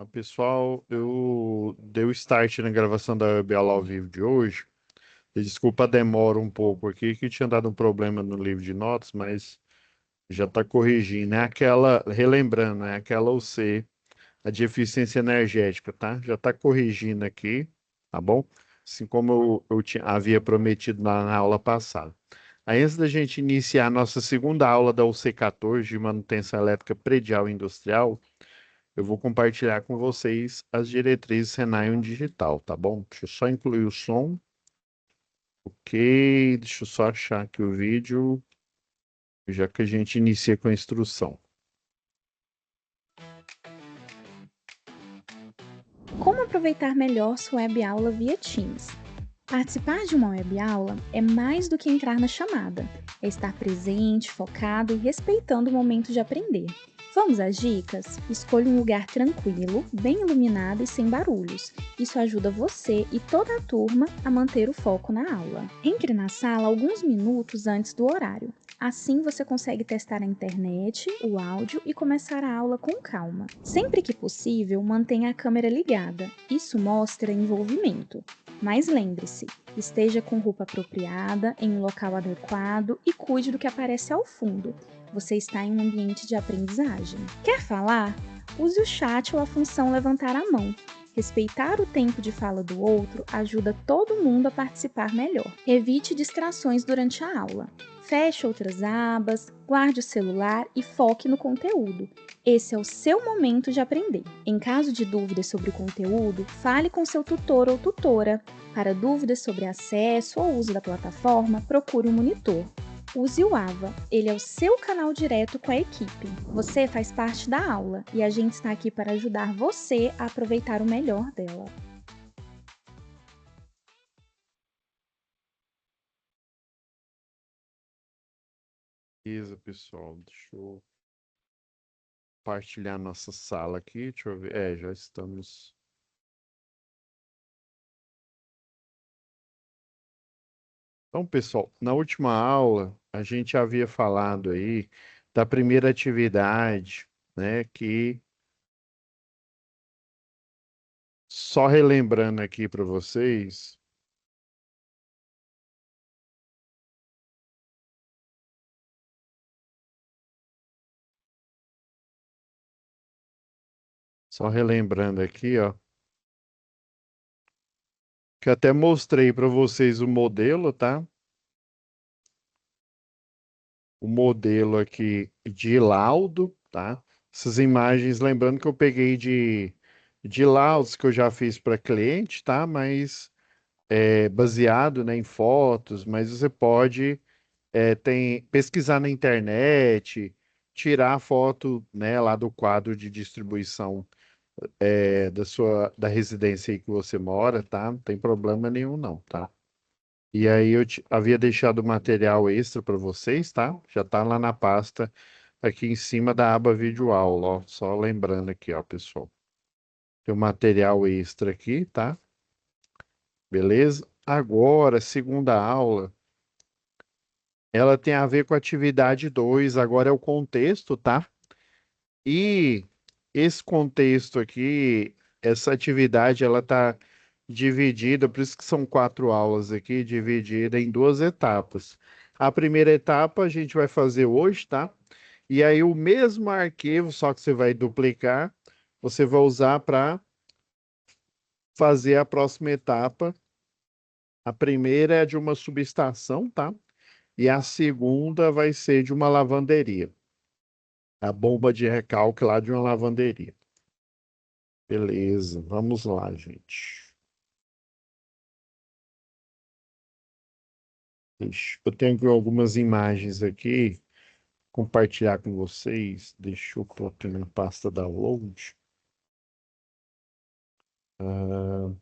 Pessoal, eu dei o start na gravação da Web Aula ao vivo de hoje. Desculpa a demora um pouco aqui, que tinha dado um problema no livro de notas, mas já está corrigindo. É aquela, relembrando, é aquela UC, a de eficiência energética, tá? Já está corrigindo aqui, tá bom? Assim como havia prometido na aula passada. Aí, antes da gente iniciar a nossa segunda aula da UC 14 de manutenção elétrica predial e industrial, eu vou compartilhar com vocês as diretrizes Senai Digital, tá bom? Deixa eu só incluir o som. Ok, deixa eu só achar aqui o vídeo, já que a gente inicia com a instrução. Como aproveitar melhor sua web aula via Teams? Participar de uma web aula é mais do que entrar na chamada, é estar presente, focado e respeitando o momento de aprender. Vamos às dicas? Escolha um lugar tranquilo, bem iluminado e sem barulhos. Isso ajuda você e toda a turma a manter o foco na aula. Entre na sala alguns minutos antes do horário. Assim você consegue testar a internet, o áudio e começar a aula com calma. Sempre que possível, mantenha a câmera ligada. Isso mostra envolvimento. Mas lembre-se, esteja com roupa apropriada, em um local adequado e cuide do que aparece ao fundo. Você está em um ambiente de aprendizagem. Quer falar? Use o chat ou a função levantar a mão. Respeitar o tempo de fala do outro ajuda todo mundo a participar melhor. Evite distrações durante a aula. Feche outras abas, guarde o celular e foque no conteúdo. Esse é o seu momento de aprender. Em caso de dúvidas sobre o conteúdo, fale com seu tutor ou tutora. Para dúvidas sobre acesso ou uso da plataforma, procure um monitor. Use o AVA, ele é o seu canal direto com a equipe. Você faz parte da aula e a gente está aqui para ajudar você a aproveitar o melhor dela. Beleza, pessoal, deixa eu compartilhar nossa sala aqui, deixa eu ver. Já estamos. Então, pessoal, na última aula, a gente havia falado aí da primeira atividade, né, que só relembrando aqui para vocês. Só relembrando aqui, ó, que eu até mostrei para vocês o modelo, tá? O modelo aqui de laudo, tá? Essas imagens, lembrando que eu peguei de laudos que eu já fiz para cliente, tá? Mas baseado, né, em fotos, mas você pode pesquisar na internet, tirar a foto, né, lá do quadro de distribuição da residência aí que você mora, tá? Não tem problema nenhum, não, tá? E aí havia deixado material extra para vocês, tá? Já tá lá na pasta, aqui em cima da aba vídeo aula, ó. Só lembrando aqui, ó, pessoal. Tem o material extra aqui, tá? Beleza? Agora, segunda aula, ela tem a ver com a atividade 2. Agora é o contexto, tá? E esse contexto aqui, essa atividade, ela tá dividida, por isso que são 4 aulas aqui, dividida em 2 etapas. A primeira etapa a gente vai fazer hoje, tá? E aí o mesmo arquivo, só que você vai duplicar, você vai usar para fazer a próxima etapa. A primeira é de uma subestação, tá? E a segunda vai ser de uma lavanderia. A bomba de recalque lá de uma lavanderia. Beleza, vamos lá, gente. Eu tenho aqui algumas imagens aqui, compartilhar com vocês. Deixa eu pôr aqui na pasta download. Ah,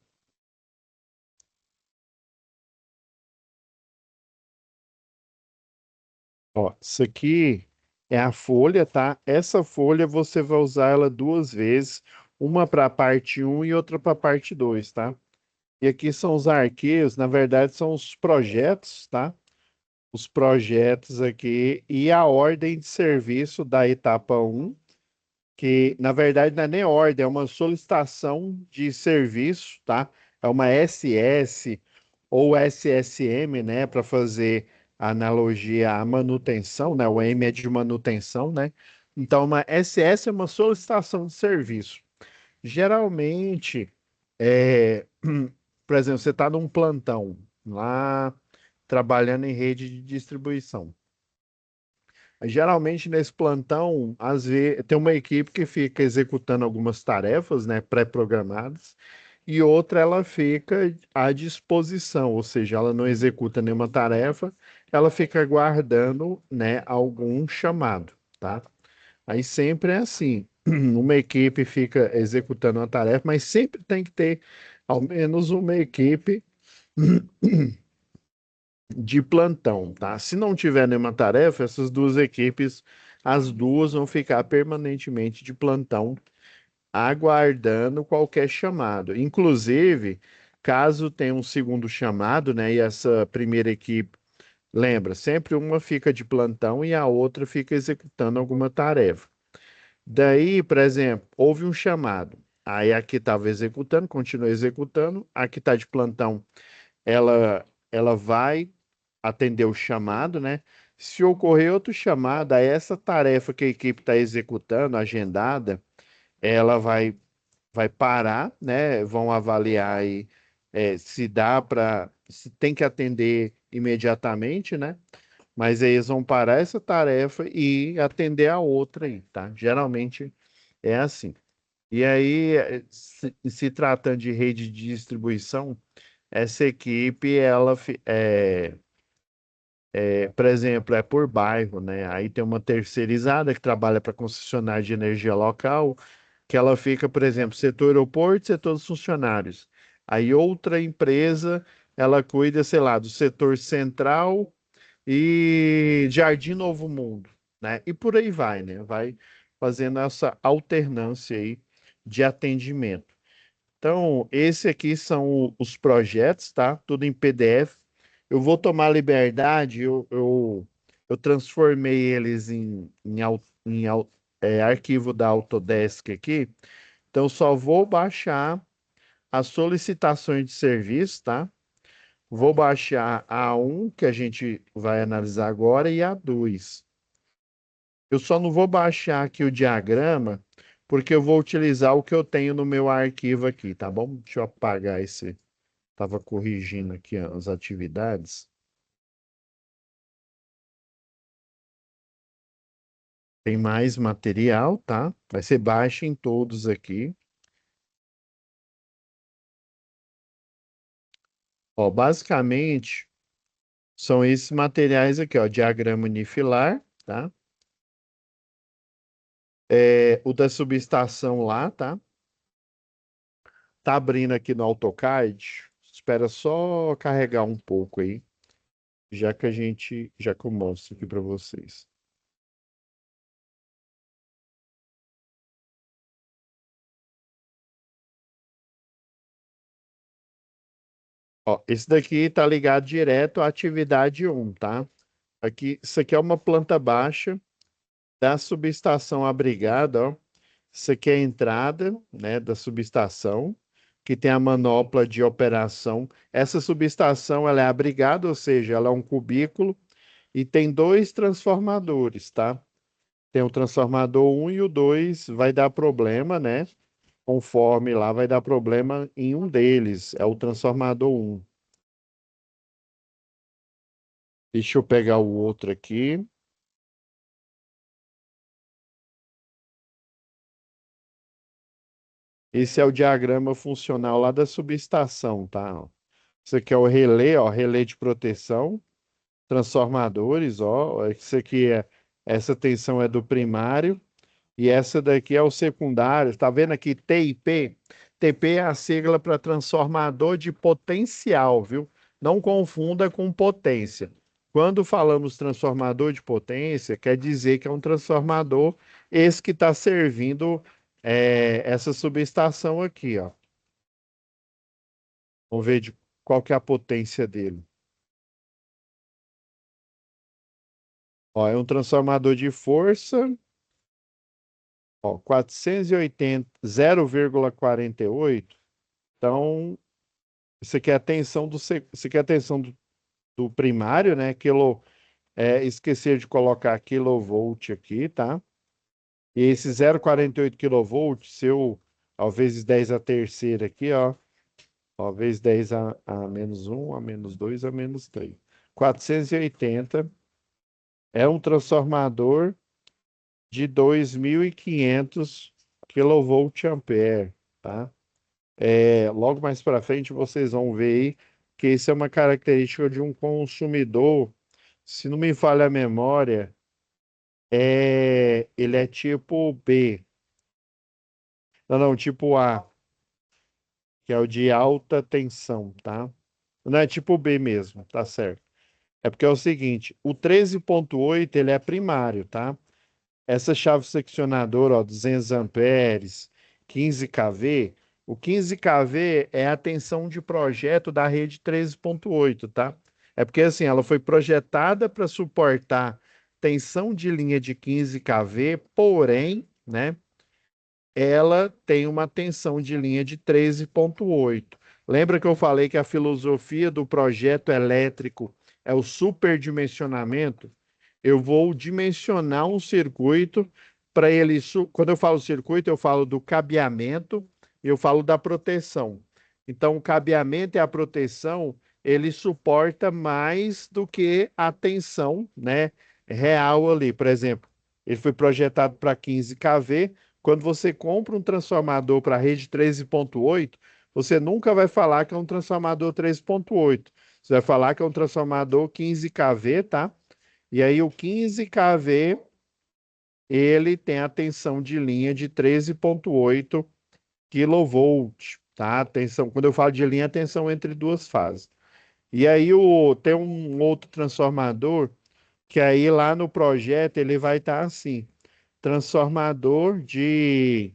ó, isso aqui é a folha, tá? Essa folha você vai usar ela 2 vezes, uma para a parte um e outra para a parte 2, tá? E aqui são os arquivos, na verdade são os projetos, tá? Os projetos aqui e a ordem de serviço da etapa um que na verdade não é nem ordem, é uma solicitação de serviço, tá? É uma SS ou SSM, né, para fazer a analogia à manutenção, né? O M é de manutenção, né? Então, uma SS é uma solicitação de serviço. Geralmente, é, por exemplo, você está num plantão lá trabalhando em rede de distribuição. Geralmente nesse plantão, às vezes, tem uma equipe que fica executando algumas tarefas, né, pré-programadas, e outra ela fica à disposição, ou seja, ela não executa nenhuma tarefa, ela fica aguardando, né, algum chamado, tá? Aí sempre é assim, uma equipe fica executando uma tarefa, mas sempre tem que ter ao menos uma equipe de plantão, tá? Se não tiver nenhuma tarefa, essas duas equipes, as duas vão ficar permanentemente de plantão, aguardando qualquer chamado. Inclusive, caso tenha um segundo chamado, né, e essa primeira equipe, lembra, sempre uma fica de plantão e a outra fica executando alguma tarefa. Daí, por exemplo, houve um chamado. Aí a que estava executando, continua executando, a que está de plantão, ela vai atender o chamado, né? Se ocorrer outro chamado, aí essa tarefa que a equipe está executando, agendada, ela vai parar, né? Vão avaliar aí se dá para, se tem que atender imediatamente, né? Mas aí eles vão parar essa tarefa e atender a outra aí, tá? Geralmente é assim. E aí, se tratando de rede de distribuição, essa equipe, por exemplo, é por bairro, né? Aí tem uma terceirizada que trabalha para concessionária de energia local, que ela fica, por exemplo, setor aeroporto, setor dos funcionários. Aí outra empresa, ela cuida, sei lá, do setor central e Jardim Novo Mundo, né? E por aí vai, né? Vai fazendo essa alternância aí de atendimento. Então, esse aqui são os projetos, tá? Tudo em PDF. Eu vou tomar liberdade, eu transformei eles em arquivo da Autodesk aqui. Então, só vou baixar as solicitações de serviço, tá? Vou baixar a um que a gente vai analisar agora, e a 2. Eu só não vou baixar aqui o diagrama, porque eu vou utilizar o que eu tenho no meu arquivo aqui, tá bom? Deixa eu apagar esse. Estava corrigindo aqui as atividades. Tem mais material, tá? Vai ser baixo em todos aqui. Ó, basicamente, são esses materiais aqui, ó. Diagrama unifilar, tá? O da subestação lá, tá? Tá abrindo aqui no AutoCAD. Espera só carregar um pouco aí, já que eu mostro aqui para vocês. Ó, esse daqui tá ligado direto à atividade um, tá? Aqui, isso aqui é uma planta baixa da subestação abrigada, ó. Isso aqui é a entrada, né, da subestação, que tem a manopla de operação. Essa subestação, ela é abrigada, ou seja, ela é um cubículo e tem dois transformadores, tá? Tem o transformador um e o 2 vai dar problema, né? Conforme lá vai dar problema em um deles, é o transformador um. Deixa eu pegar o outro aqui. Esse é o diagrama funcional lá da subestação, tá? Isso aqui é o relé, ó, relé de proteção, transformadores, ó. Isso aqui essa tensão é do primário e essa daqui é o secundário. Tá vendo aqui TIP? TP é a sigla para transformador de potencial, viu? Não confunda com potência. Quando falamos transformador de potência, quer dizer que é um transformador esse que está servindo essa subestação aqui, ó. Vamos ver qual que é a potência dele. Ó, é um transformador de força Ó, 480, 0,48. Então, isso aqui é a tensão isso aqui é a tensão do primário, né? Esquecer de colocar quilovolt aqui, tá? E esse 0,48 quilovolts, se eu, ao vezes 10 a terceira aqui, ó, vezes 10 a menos um, a menos 2, a menos 3. 480 é um transformador de 2.500 kVA, tá? Logo mais para frente vocês vão ver aí que isso é uma característica de um consumidor, se não me falha a memória, ele é tipo B, não, não, tipo A, que é o de alta tensão, tá? Não é tipo B mesmo, tá certo. É porque é o seguinte, o 13,8 ele é primário, tá? Essa chave seccionadora, ó, 200 amperes, 15 kV, o 15 kV é a tensão de projeto da rede 13,8, tá? É porque assim, ela foi projetada para suportar tensão de linha de 15 kV, porém, né, ela tem uma tensão de linha de 13,8. Lembra que eu falei que a filosofia do projeto elétrico é o superdimensionamento? Eu vou dimensionar um circuito para ele. Quando eu falo circuito, eu falo do cabeamento e eu falo da proteção. Então, o cabeamento e a proteção, ele suporta mais do que a tensão, né, real ali. Por exemplo, ele foi projetado para 15 kV. Quando você compra um transformador para a rede 13,8, você nunca vai falar que é um transformador 13,8. Você vai falar que é um transformador 15 kV, tá? E aí o 15 kV, ele tem a tensão de linha de 13,8 kV, tá? Tensão, quando eu falo de linha, é tensão entre duas fases. E aí tem um outro transformador que aí lá no projeto ele vai estar assim, transformador de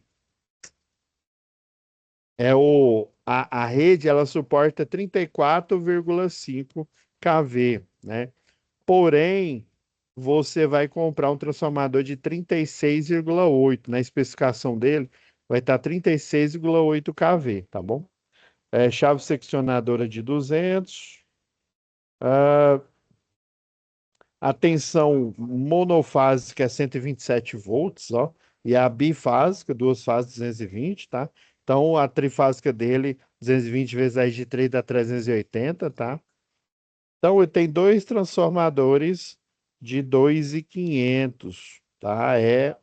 a rede ela suporta 34,5 kV, né? Porém, você vai comprar um transformador de 36,8. Na especificação dele, vai estar 36,8 kV, tá bom? Chave seccionadora de 200. ah, a tensão monofásica é 127 volts, ó. E a bifásica, duas fases, 220, tá? Então, a trifásica dele, 220 vezes 10 de 3 dá 380, tá? Então, ele tem dois transformadores de 2.500, tá? E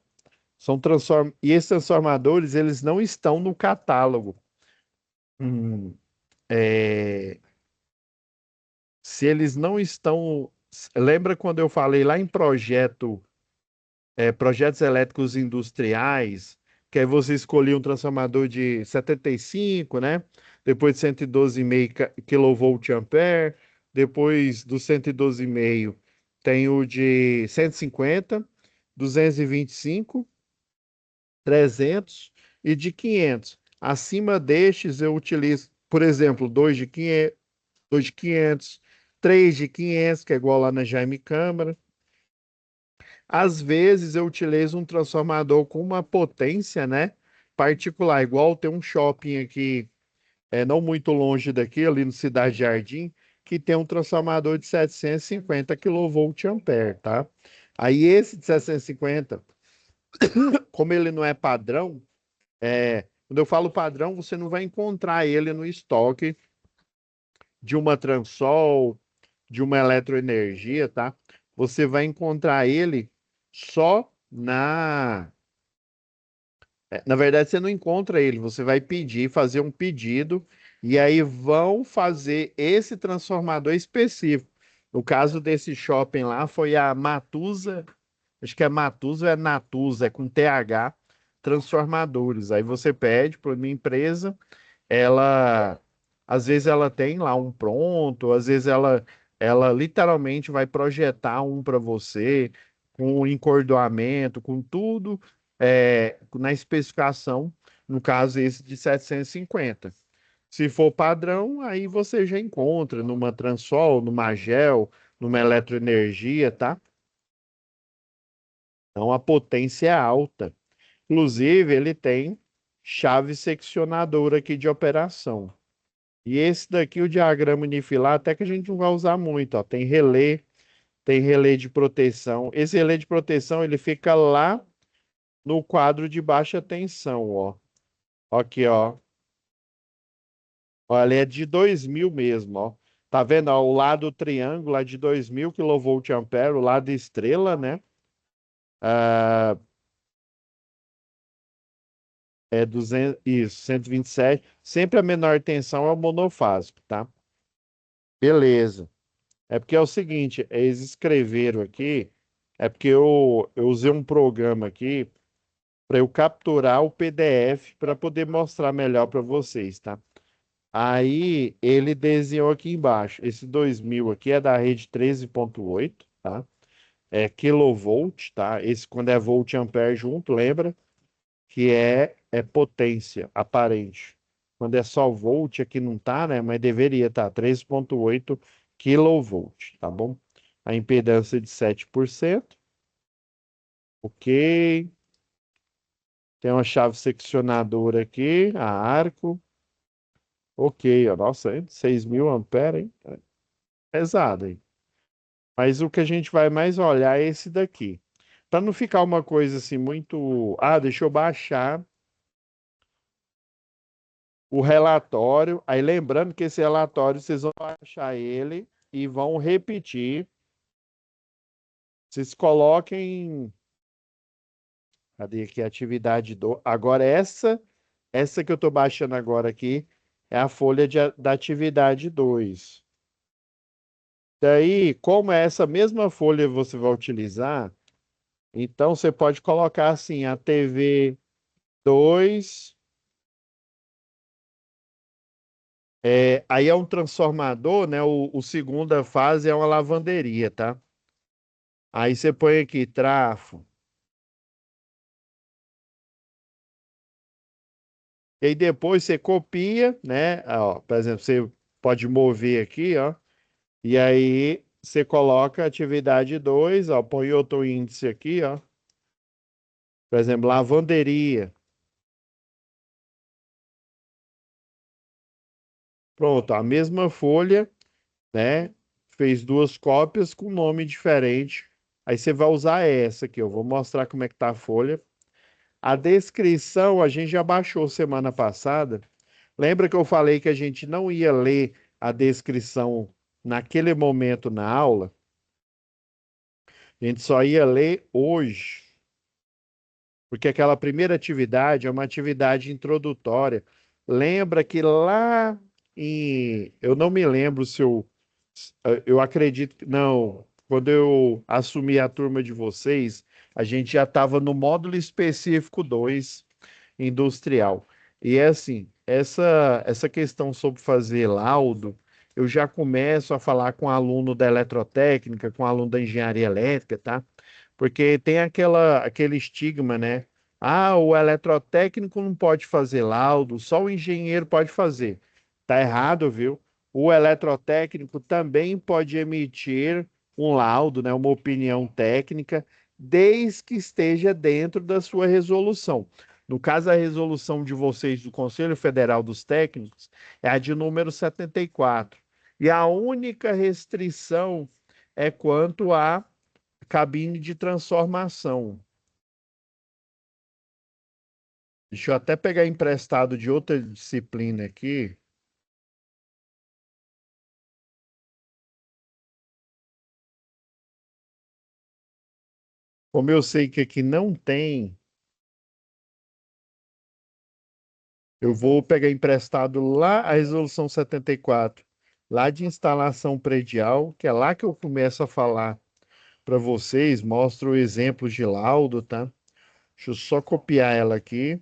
esses transformadores, eles não estão no catálogo. Hum, é, Se eles não estão... Lembra quando eu falei lá em projetos elétricos industriais, que aí você escolhia um transformador de 75, né? Depois de 112,5 kVA, depois do 112,5 tem o de 150, 225, 300 e de 500. Acima destes eu utilizo, por exemplo, 2 de 500, 2 de 500, 3 de 500, que é igual lá na Jaime Câmara. Às vezes eu utilizo um transformador com uma potência, né, particular, igual tem um shopping aqui, não muito longe daqui, ali no Cidade Jardim, que tem um transformador de 750 kVA, tá? Aí esse de 750, como ele não é padrão, quando eu falo padrão, você não vai encontrar ele no estoque de uma Transol, de uma Eletroenergia, tá? Você vai encontrar ele só na verdade, você não encontra ele, você vai pedir, fazer um pedido, e aí vão fazer esse transformador específico. No caso desse shopping lá, foi a Matusa, acho que é Matusa ou é Natusa, é com TH, transformadores. Aí você pede para uma empresa, ela, às vezes ela tem lá um pronto, às vezes ela literalmente vai projetar um para você, com encordoamento, com tudo na especificação, no caso esse de 750. Se for padrão, aí você já encontra numa Transol, numa Gel, numa Eletroenergia, tá? Então a potência é alta. Inclusive, ele tem chave seccionadora aqui de operação. E esse daqui, o diagrama unifilar, até que a gente não vai usar muito, ó. Tem relé de proteção. Esse relé de proteção, ele fica lá no quadro de baixa tensão, ó. Aqui, ó. Olha, ele é de 2000 mesmo, ó. Tá vendo, ó, o lado triângulo é de 2000 kVA, o lado estrela, né? Ah, é 200, isso, 127. Sempre a menor tensão é o monofásico, tá? Beleza. É porque é o seguinte, eles escreveram aqui, é porque eu usei um programa aqui para eu capturar o PDF para poder mostrar melhor para vocês, tá? Aí ele desenhou aqui embaixo. Esse 2000 aqui é da rede 13.8, tá? É kilovolt, tá? Esse quando é volt e ampere junto, lembra? Que é potência aparente. Quando é só volt, aqui não tá, né? Mas deveria estar, tá, 13,8 kilovolt, tá bom? A impedância de 7%. Ok. Tem uma chave seccionadora aqui, a arco. Ok, ó, nossa, hein? 6.000 amperes, hein? É pesado, hein? Mas o que a gente vai mais olhar é esse daqui. Para não ficar uma coisa assim muito. Ah, deixa eu baixar o relatório. Aí lembrando que esse relatório vocês vão achar ele e vão repetir. Vocês coloquem. Cadê aqui a atividade do. Agora, essa que eu estou baixando agora aqui é a folha da atividade 2. Daí, como é essa mesma folha você vai utilizar, então você pode colocar assim, a TV 2. Aí é um transformador, né? O segunda fase é uma lavanderia, tá? Aí você põe aqui trafo. E aí depois você copia, né? Ó, por exemplo, você pode mover aqui, ó. E aí você coloca atividade 2, ó. Põe outro índice aqui, ó. Por exemplo, lavanderia. Pronto, a mesma folha, né? Fez duas cópias com nome diferente. Aí você vai usar essa aqui. Eu vou mostrar como é que tá a folha. A descrição a gente já baixou semana passada. Lembra que eu falei que a gente não ia ler a descrição naquele momento na aula? A gente só ia ler hoje, porque aquela primeira atividade é uma atividade introdutória. Lembra que lá em. Eu não me lembro se eu. Eu acredito que. Não. Quando eu assumi a turma de vocês, a gente já estava no módulo específico 2 industrial. E é assim, essa questão sobre fazer laudo, eu já começo a falar com aluno da eletrotécnica, com aluno da engenharia elétrica, tá? Porque tem aquele estigma, né? Ah, o eletrotécnico não pode fazer laudo, só o engenheiro pode fazer. Tá errado, viu? O eletrotécnico também pode emitir um laudo, né? Uma opinião técnica, desde que esteja dentro da sua resolução. No caso, a resolução de vocês do Conselho Federal dos Técnicos é a de número 74. E a única restrição é quanto à cabine de transformação. Deixa eu até pegar emprestado de outra disciplina aqui. Como eu sei que aqui não tem, eu vou pegar emprestado lá a resolução 74, lá de instalação predial, que é lá que eu começo a falar para vocês, mostro exemplos de laudo, tá? Deixa eu só copiar ela aqui.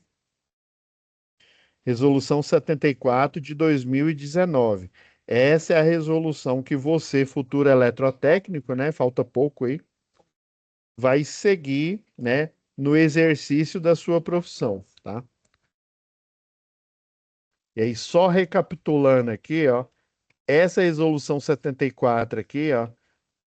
Resolução 74 de 2019. Essa é a resolução que você, futuro eletrotécnico, né? Falta pouco aí, vai seguir, né? No exercício da sua profissão, tá? E aí, só recapitulando aqui, ó, essa resolução 74 aqui, ó,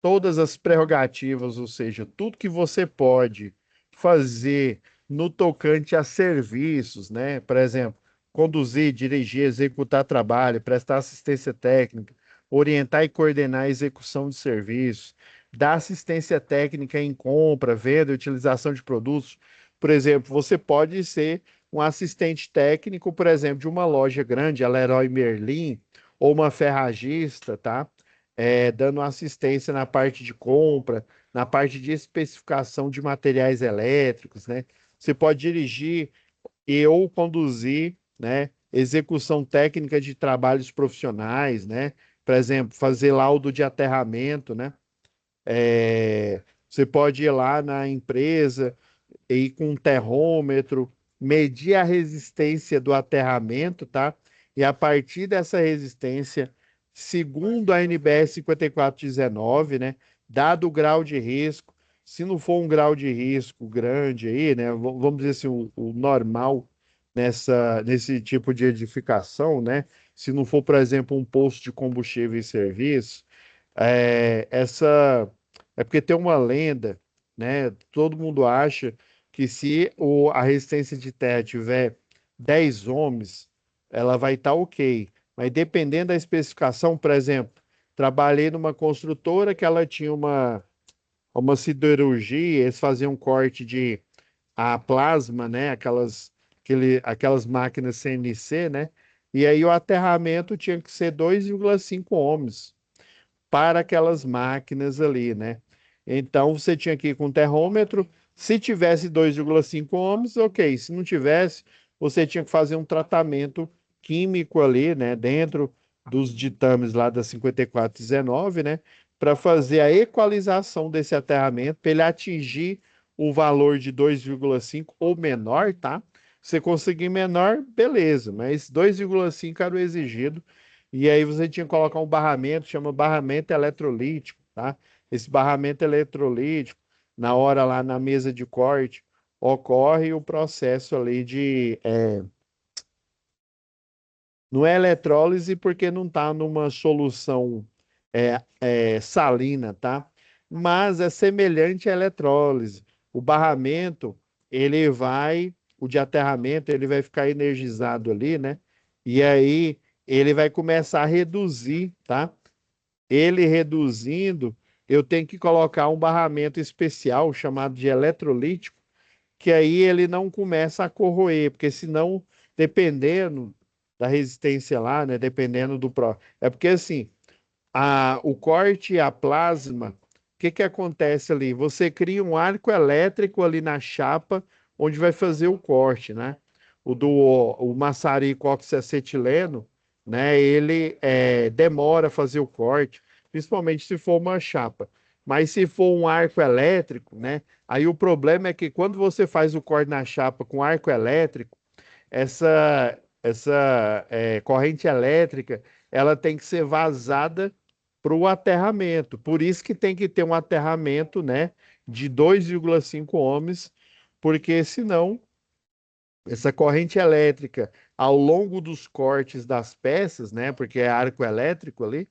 todas as prerrogativas, ou seja, tudo que você pode fazer no tocante a serviços, né? Por exemplo, conduzir, dirigir, executar trabalho, prestar assistência técnica, orientar e coordenar a execução de serviços, dar assistência técnica em compra, venda e utilização de produtos. Por exemplo, você pode ser um assistente técnico, por exemplo, de uma loja grande, a Leroy Merlin, ou uma ferragista, tá? Dando assistência na parte de compra, na parte de especificação de materiais elétricos, né? Você pode dirigir e ou conduzir, né? Execução técnica de trabalhos profissionais, né? Por exemplo, fazer laudo de aterramento, né? Você pode ir lá na empresa e ir com um terrômetro, medir a resistência do aterramento, tá? E a partir dessa resistência, segundo a NBR 5419, né? Dado o grau de risco, se não for um grau de risco grande aí, né? Vamos dizer assim, o normal nesse tipo de edificação, né? Se não for, por exemplo, um posto de combustível e serviço, essa é porque tem uma lenda, né? Todo mundo acha que se a resistência de terra tiver 10 ohms, ela vai estar ok. Mas dependendo da especificação, por exemplo, trabalhei numa construtora que ela tinha uma siderurgia, eles faziam corte de a plasma, né? Aquelas máquinas CNC, né? E aí o aterramento tinha que ser 2,5 ohms para aquelas máquinas ali, né? Então você tinha que ir com termômetro. Se tivesse 2,5 ohms, ok. Se não tivesse, você tinha que fazer um tratamento químico ali, né? Dentro dos ditames lá da 5419, né? Para fazer a equalização desse aterramento, para ele atingir o valor de 2,5 ou menor, tá? Se conseguir menor, beleza, mas 2,5 era o exigido e aí você tinha que colocar um barramento, chama barramento eletrolítico, tá? Esse barramento eletrolítico, na hora lá na mesa de corte, ocorre o processo ali não é eletrólise porque não está numa solução salina, tá? Mas é semelhante à eletrólise. O barramento, o de aterramento, ele vai ficar energizado ali, né? E aí ele vai começar a reduzir, tá? Ele reduzindo, eu tenho que colocar um barramento especial chamado de eletrolítico, que aí ele não começa a corroer, porque senão, dependendo da resistência lá, né, dependendo do é porque assim, o corte e a plasma, o que que acontece ali? Você cria um arco elétrico ali na chapa onde vai fazer o corte, né? O maçarico oxiacetileno, né? Ele demora a fazer o corte, principalmente se for uma chapa. Mas se for um arco elétrico, né? Aí o problema é que quando você faz o corte na chapa com arco elétrico, essa corrente elétrica, ela tem que ser vazada para o aterramento. Por isso que tem que ter um aterramento, né, de 2,5 ohms, porque senão essa corrente elétrica, ao longo dos cortes das peças, né, porque é arco elétrico ali,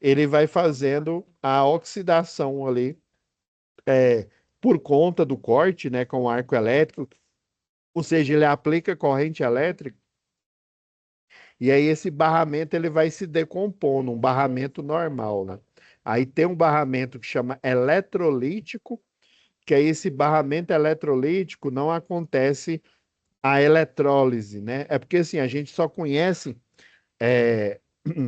ele vai fazendo a oxidação ali, é, por conta do corte, né, com o arco elétrico, ou seja, ele aplica corrente elétrica. E aí esse barramento ele vai se decompondo, um barramento normal, né? Aí tem um barramento que chama eletrolítico, que aí esse barramento eletrolítico não acontece a eletrólise, né? É porque assim, a gente só conhece, é,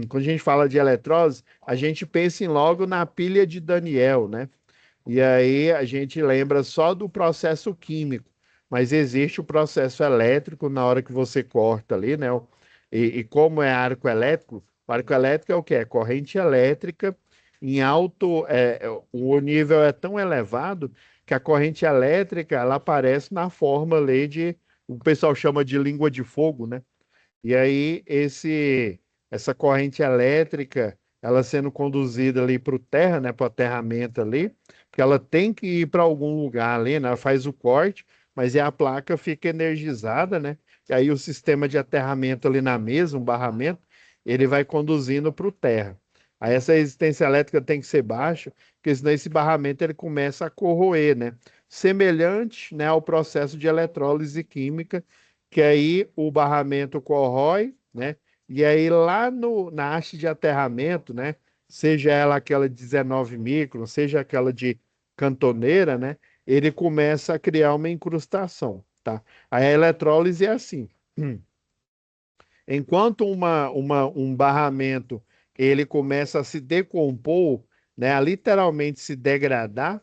quando a gente fala de eletrólise, a gente pensa em logo na pilha de Daniel, né? E aí a gente lembra só do processo químico, mas existe o processo elétrico na hora que você corta ali, né? E como é arco elétrico é o quê? É corrente elétrica em alto, o nível é tão elevado que a corrente elétrica ela aparece na forma ali o pessoal chama de língua de fogo, né? E aí essa corrente elétrica, ela sendo conduzida ali para o terra, né, para o aterramento ali, porque ela tem que ir para algum lugar ali, né? Ela faz o corte, mas a placa fica energizada, né? E aí o sistema de aterramento ali na mesa, um barramento, ele vai conduzindo para o terra. Aí essa resistência elétrica tem que ser baixa, porque senão esse barramento ele começa a corroer, né? semelhante, né, ao processo de eletrólise química, que aí o barramento corrói, né? E aí lá na haste de aterramento, né, seja ela aquela de 19 microns, seja aquela de cantoneira, né, ele começa a criar uma incrustação, tá? Aí a eletrólise é assim. Enquanto um barramento ele começa a se decompor, né, a literalmente se degradar,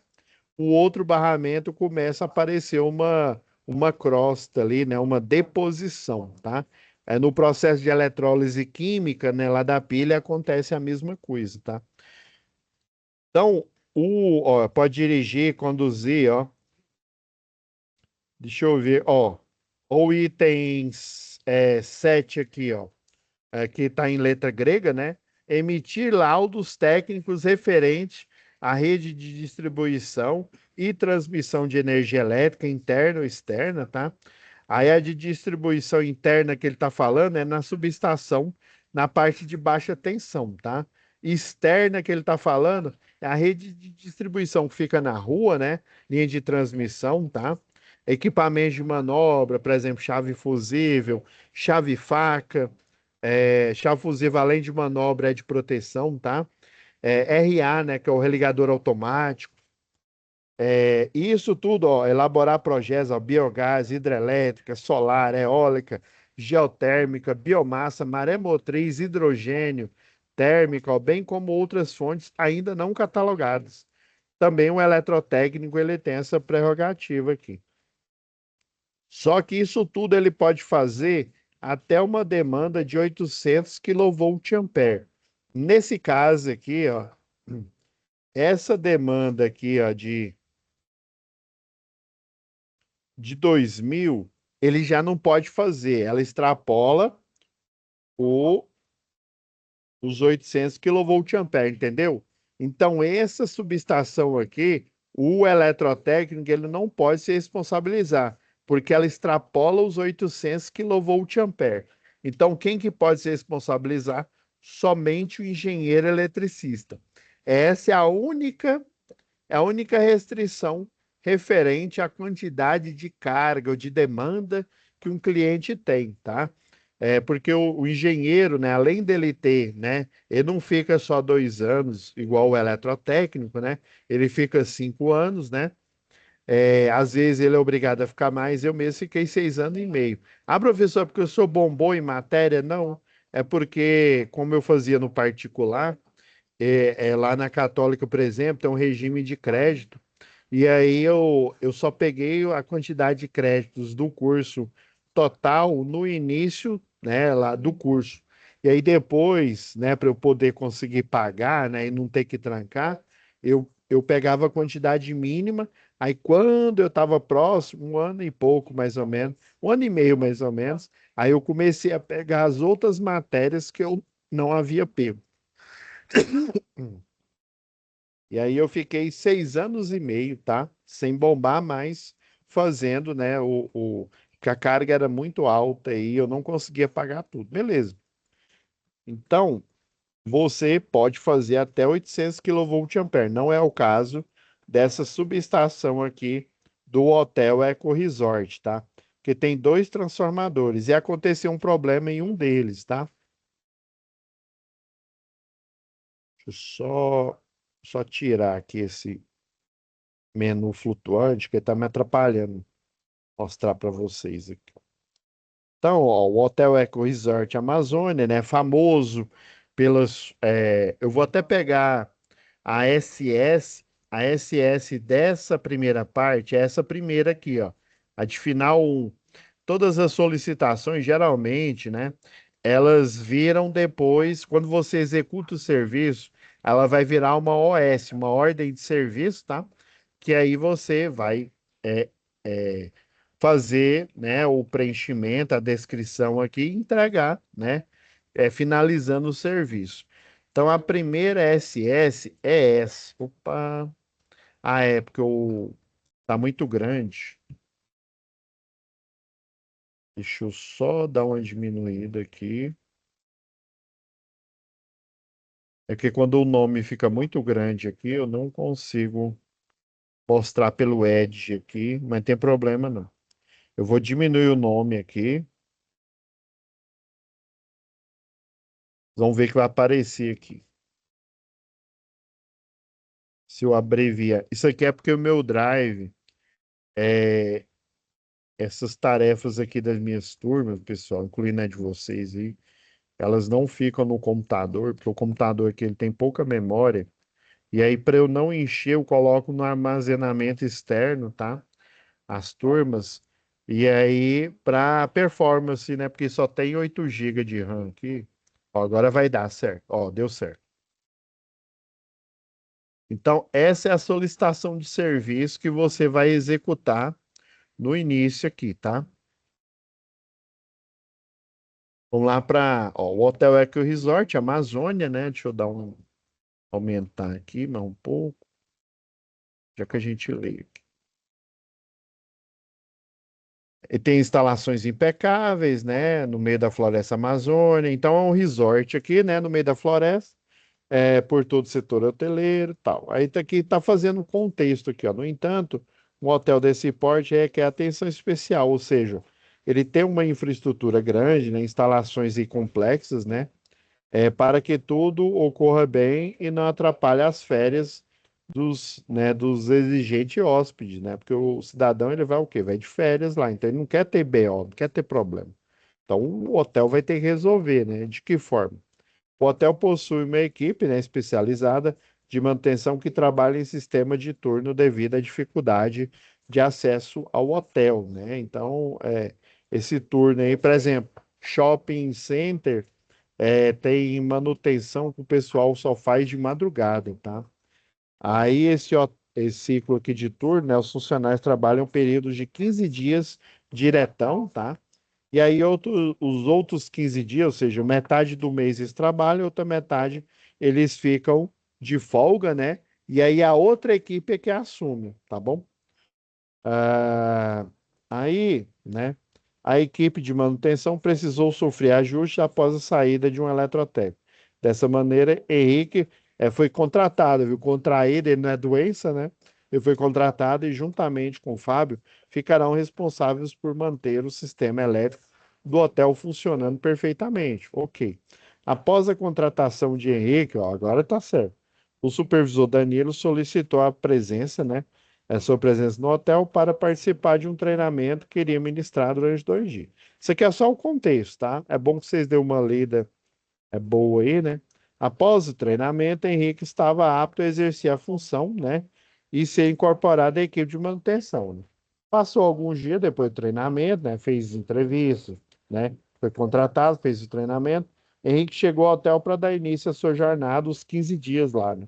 o outro barramento começa a aparecer uma crosta ali, né, uma deposição, tá? No processo de eletrólise química, né, lá da pilha acontece a mesma coisa, tá? Então, ó, pode dirigir, conduzir, ó. Deixa eu ver, ó. O item 7 aqui, ó. Que está em letra grega, né? Emitir laudos técnicos referentes à rede de distribuição e transmissão de energia elétrica interna ou externa, tá? Aí a de distribuição interna que ele está falando é na subestação, na parte de baixa tensão, tá? Externa que ele está falando é a rede de distribuição que fica na rua, né? Linha de transmissão, tá? Equipamentos de manobra, por exemplo, chave fusível, chave faca, chave fusível além de manobra é de proteção, tá? RA, né, que é o religador automático. Isso tudo, ó, elaborar projetos, ó, biogás, hidrelétrica, solar, eólica, geotérmica, biomassa, maré motriz, hidrogênio, térmica, ó, bem como outras fontes ainda não catalogadas. Também o eletrotécnico ele tem essa prerrogativa aqui. Só que isso tudo ele pode fazer até uma demanda de 800 kVA. Nesse caso aqui, ó, essa demanda aqui, ó, de 2000, ele já não pode fazer. Ela extrapola o, os 800 kVA, entendeu? Então, essa subestação aqui, o eletrotécnico, ele não pode se responsabilizar, porque ela extrapola os 800 kVA. Então, quem que pode se responsabilizar? Somente o engenheiro eletricista. Essa é a única restrição referente à quantidade de carga ou de demanda que um cliente tem, tá? Porque o engenheiro, né, além dele ter, né, ele não fica só 2 anos, igual o eletrotécnico, né? Ele fica 5 anos, né? Às vezes ele é obrigado a ficar mais, eu mesmo fiquei 6 anos e meio. Ah, professor, porque eu sou bombom em matéria? Não, é porque, como eu fazia no particular, lá na Católica, por exemplo, tem um regime de crédito. E aí eu só peguei a quantidade de créditos do curso total no início, né, lá do curso. E aí depois, né, para eu poder conseguir pagar, né, e não ter que trancar, eu pegava a quantidade mínima. Aí quando eu estava próximo, 1 ano e pouco mais ou menos, 1 ano e meio mais ou menos, aí eu comecei a pegar as outras matérias que eu não havia pego. E aí eu fiquei 6 anos e meio, tá? Sem bombar mais, fazendo, né? Que a carga era muito alta e eu não conseguia pagar tudo. Beleza. Então, você pode fazer até 800 kVA. Não é o caso dessa subestação aqui do Hotel Eco Resort, tá? Que tem dois transformadores e aconteceu um problema em um deles, tá? Deixa eu só tirar aqui esse menu flutuante que está me atrapalhando. Mostrar para vocês aqui. Então, ó, o Hotel Eco Resort Amazônia, né, famoso pelas. Eu vou até pegar a SS, a SS dessa primeira parte, é essa primeira aqui, ó, a de final 1. Todas as solicitações, geralmente, né, elas viram depois, quando você executa o serviço, ela vai virar uma OS, uma ordem de serviço, tá? Que aí você vai é, é, fazer, né, o preenchimento, a descrição aqui e entregar, né, finalizando o serviço. Então, a primeira SS é essa. Opa! Ah, é porque tá muito grande. Deixa eu só dar uma diminuída aqui. É que quando o nome fica muito grande aqui, eu não consigo. mostrar pelo Edge aqui, mas não tem problema não. Eu vou diminuir o nome aqui. Vamos ver que vai aparecer aqui. Se eu abreviar. Isso aqui é porque o meu Drive, é, essas tarefas aqui das minhas turmas, pessoal, incluindo a de vocês aí, elas não ficam no computador, porque o computador aqui ele tem pouca memória. E aí, para eu não encher, eu coloco no armazenamento externo, tá? As turmas. E aí, para performance, né? Porque só tem 8 GB de RAM aqui. Ó, agora vai dar certo. Ó, deu certo. Então, essa é a solicitação de serviço que você vai executar no início aqui, tá? Vamos lá para o Hotel Eco Resort, Amazônia, né? Deixa eu dar aumentar aqui, mais um pouco, já que a gente lê. E tem instalações impecáveis, né? No meio da floresta amazônica. Então é um resort aqui, né? No meio da floresta, por todo o setor hoteleiro, e tal. Aí tá aqui tá fazendo um contexto aqui, ó. No entanto, um hotel desse porte requer atenção especial, ou seja, ele tem uma infraestrutura grande, né? Instalações e complexas, né? Para que tudo ocorra bem e não atrapalhe as férias dos exigentes hóspedes, né? Porque o cidadão ele vai o quê? Vai de férias lá, então ele não quer ter BO, não quer ter problema. Então o hotel vai ter que resolver, né? De que forma? O hotel possui uma equipe, né, especializada de manutenção que trabalha em sistema de turno devido à dificuldade de acesso ao hotel, né? Então, esse turno aí, por exemplo, shopping center tem manutenção que o pessoal só faz de madrugada, tá? Aí esse ciclo aqui de turno, né, os funcionários trabalham períodos de 15 dias diretão, tá? E aí os outros 15 dias, ou seja, metade do mês eles trabalham, outra metade eles ficam de folga, né? E aí a outra equipe é que assume, tá bom? Ah, aí, né, a equipe de manutenção precisou sofrer ajustes após a saída de um eletrotécnico. Dessa maneira, Henrique foi contratado, viu? Contraído, ele não é doença, né? Ele foi contratado e, juntamente com o Fábio, ficarão responsáveis por manter o sistema elétrico do hotel funcionando perfeitamente. Ok. Após a contratação de Henrique, ó, agora tá certo. O supervisor Danilo solicitou a presença, né? Sua presença no hotel para participar de um treinamento que iria ministrar durante 2 dias. Isso aqui é só o contexto, tá? É bom que vocês dêem uma lida boa aí, né? Após o treinamento, Henrique estava apto a exercer a função, né? E ser incorporado à equipe de manutenção, né? Passou alguns dias depois do treinamento, né? Fez entrevista, né? Foi contratado, fez o treinamento. Henrique chegou ao hotel para dar início à sua jornada, os 15 dias lá, né?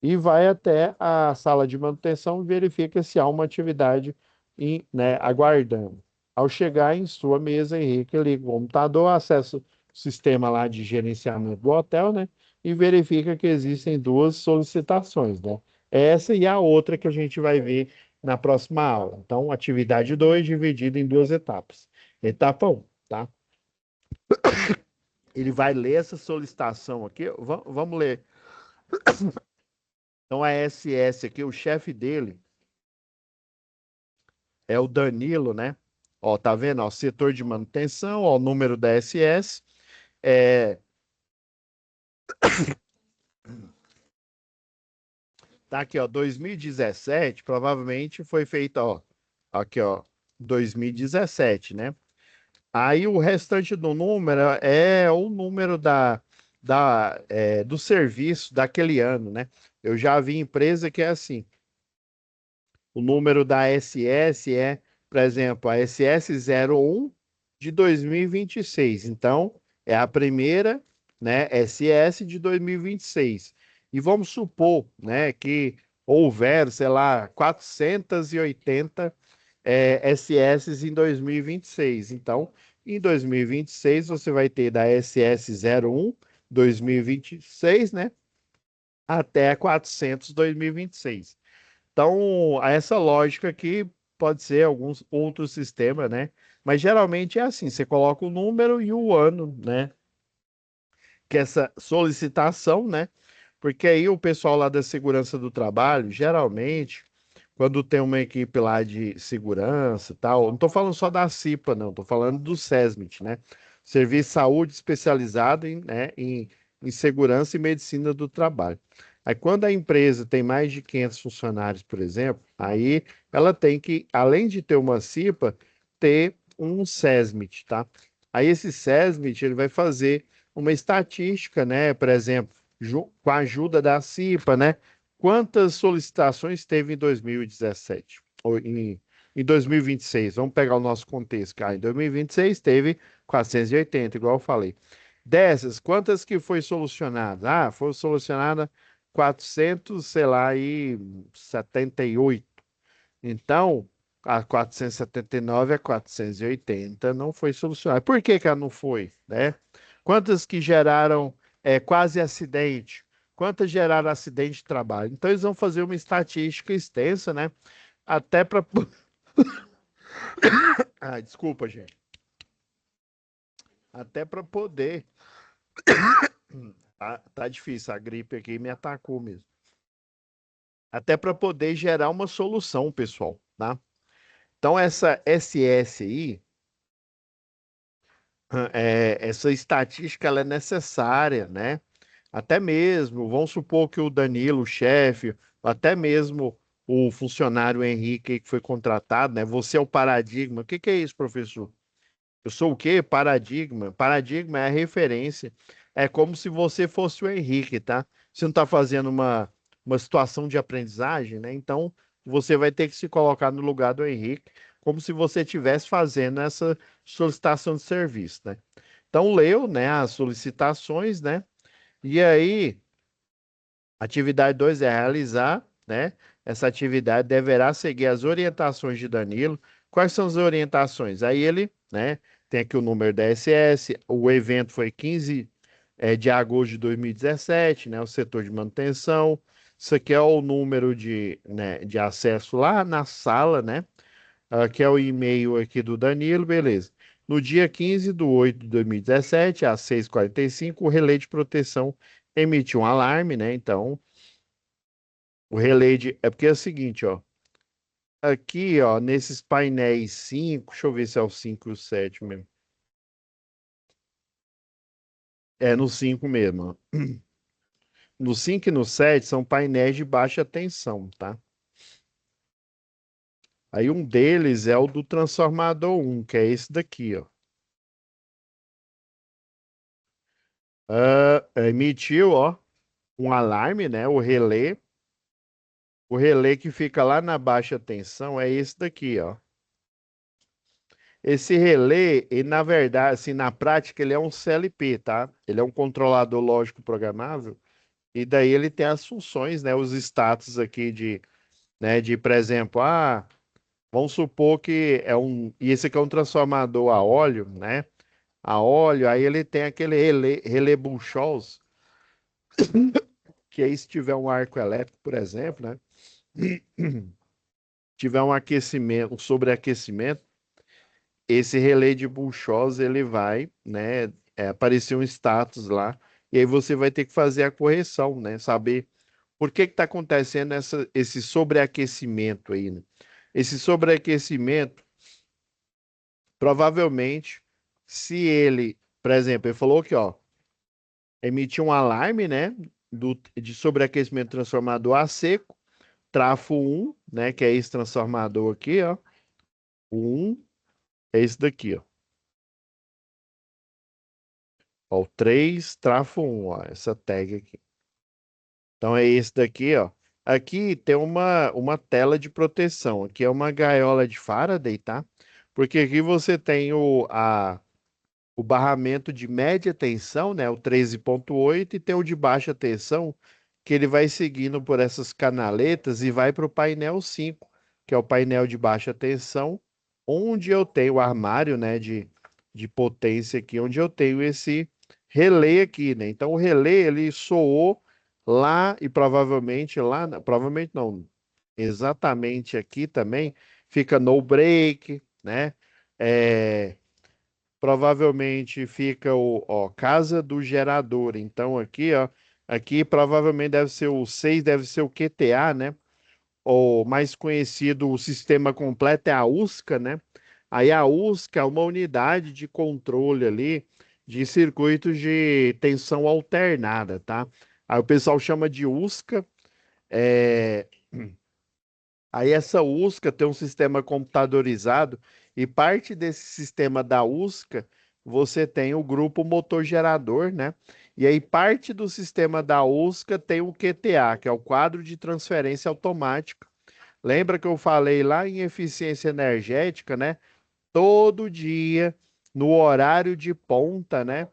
E vai até a sala de manutenção e verifica se há uma atividade né, aguardando. Ao chegar em sua mesa, Henrique liga o computador, acessa o sistema lá de gerenciamento do hotel, né? E verifica que existem duas solicitações, né? Essa e a outra que a gente vai ver na próxima aula. Então, atividade 2 dividida em duas etapas. Etapa um, tá? Ele vai ler essa solicitação aqui. Vamos ler. Então, a SS aqui, o chefe dele é o Danilo, né? Ó, tá vendo? Ó, setor de manutenção, ó, o número da SS. É, tá aqui, ó, 2017, provavelmente foi feito, ó, aqui, ó, 2017, né? Aí o restante do número é o número do serviço daquele ano, né? Eu já vi empresa que é assim. O número da SS por exemplo, a SS 01 de 2026. Então, é a primeira, né, SS de 2026. E vamos supor, né, que houver, sei lá, 480 SS em 2026. Então, em 2026, você vai ter da SS 01 2026, né, até 400 2026. Então, essa lógica aqui pode ser alguns outros sistemas, né? Mas geralmente é assim, você coloca o número e o ano, né? Que é essa solicitação, né? Porque aí o pessoal lá da segurança do trabalho, geralmente, quando tem uma equipe lá de segurança e tal, não estou falando só da CIPA, não, estou falando do SESMIT, né? Serviço de Saúde especializado em segurança e medicina do trabalho. Aí, quando a empresa tem mais de 500 funcionários, por exemplo, aí ela tem que, além de ter uma CIPA, ter um SESMIT, tá? Aí esse SESMIT, ele vai fazer uma estatística, né? Por exemplo, com a ajuda da CIPA, né? Quantas solicitações teve em 2017? Ou em 2026? Vamos pegar o nosso contexto, cara. Em 2026 teve 480, igual eu falei. Dessas, quantas que foi solucionada? Ah, foi solucionada 400, sei lá, e 78. Então, a 479 a 480 não foi solucionada. Por que que ela não foi, né? Quantas que geraram quase acidente? Quantas geraram acidente de trabalho? Então, eles vão fazer uma estatística extensa, né? Até para. Ah, desculpa, gente. Até para poder. Tá difícil, a gripe aqui me atacou mesmo. Até para poder gerar uma solução, pessoal, tá? Então, essa SS aí, essa estatística ela é necessária, né? Até mesmo, vamos supor que o Danilo, o chefe, até mesmo o funcionário Henrique que foi contratado, né? Você é o paradigma. O que que é isso, professor? Eu sou o quê? Paradigma. Paradigma é a referência. É como se você fosse o Henrique, tá? Você não está fazendo uma situação de aprendizagem, né? Então, você vai ter que se colocar no lugar do Henrique, como se você estivesse fazendo essa solicitação de serviço, né? Então, leu, né, as solicitações, né? E aí, atividade 2 é realizar, né? Essa atividade deverá seguir as orientações de Danilo. Quais são as orientações? Aí ele, né, tem aqui o número da SS, o evento foi 15 de agosto de 2017, né? O setor de manutenção. Isso aqui é o número de acesso lá na sala, né? Que é o e-mail aqui do Danilo, beleza. No dia 15 de 8 de 2017, às 6h45, o relé de proteção emitiu um alarme, né? Então, o relé de. É porque é o seguinte, ó. Aqui, ó, nesses painéis 5, deixa eu ver se é o 5 e o 7 mesmo. É no 5 mesmo, ó. No 5 e no 7 são painéis de baixa tensão, tá? Aí um deles é o do transformador 1, que é esse daqui, ó. Emitiu, ó, um alarme, né? O relé. O relé que fica lá na baixa tensão é esse daqui, ó. Esse relé, ele, na verdade, assim, na prática, ele é um CLP, tá? Ele é um controlador lógico programável. E daí ele tem as funções, né? Os status aqui de, por exemplo, vamos supor que e esse aqui é um transformador a óleo, né? A óleo, aí ele tem aquele relé Buchholz, que aí se tiver um arco elétrico, por exemplo, né? Tiver um aquecimento, um sobreaquecimento, esse relé de Buchholz, ele vai, né, aparecer um status lá, e aí você vai ter que fazer a correção, né? Saber por que está acontecendo esse sobreaquecimento aí, né? Esse sobreaquecimento, provavelmente, se ele, por exemplo, ele falou que, ó, emitiu um alarme, né, de sobreaquecimento transformador a seco, trafo 1, né, que é esse transformador aqui, ó, o 1 é esse daqui, ó. Ó, o 3, trafo 1, ó, essa tag aqui. Então é esse daqui, ó. Aqui tem uma tela de proteção. Aqui é uma gaiola de Faraday, tá? Porque aqui você tem o barramento de média tensão, né? O 13,8 e tem o de baixa tensão, que ele vai seguindo por essas canaletas e vai para o painel 5, que é o painel de baixa tensão, onde eu tenho o armário, né, de potência aqui, onde eu tenho esse relé aqui, né? Então o relé ele soou lá e provavelmente lá, provavelmente não, exatamente aqui também fica no break, né? É, provavelmente fica casa do gerador. Então aqui, ó, aqui provavelmente deve ser o 6, deve ser o QTA, né? ou mais conhecido, o sistema completo é a USCA, né? Aí a USCA é uma unidade de controle ali de circuitos de tensão alternada, tá? Aí o pessoal chama de USCA. é, Aí essa USCA tem um sistema computadorizado e parte desse sistema da USCA você tem o grupo motor gerador, né? E aí parte do sistema da USCA tem o QTA, que é o quadro de transferência automática. Lembra que eu falei lá em eficiência energética, né? Todo dia, no horário de ponta, né?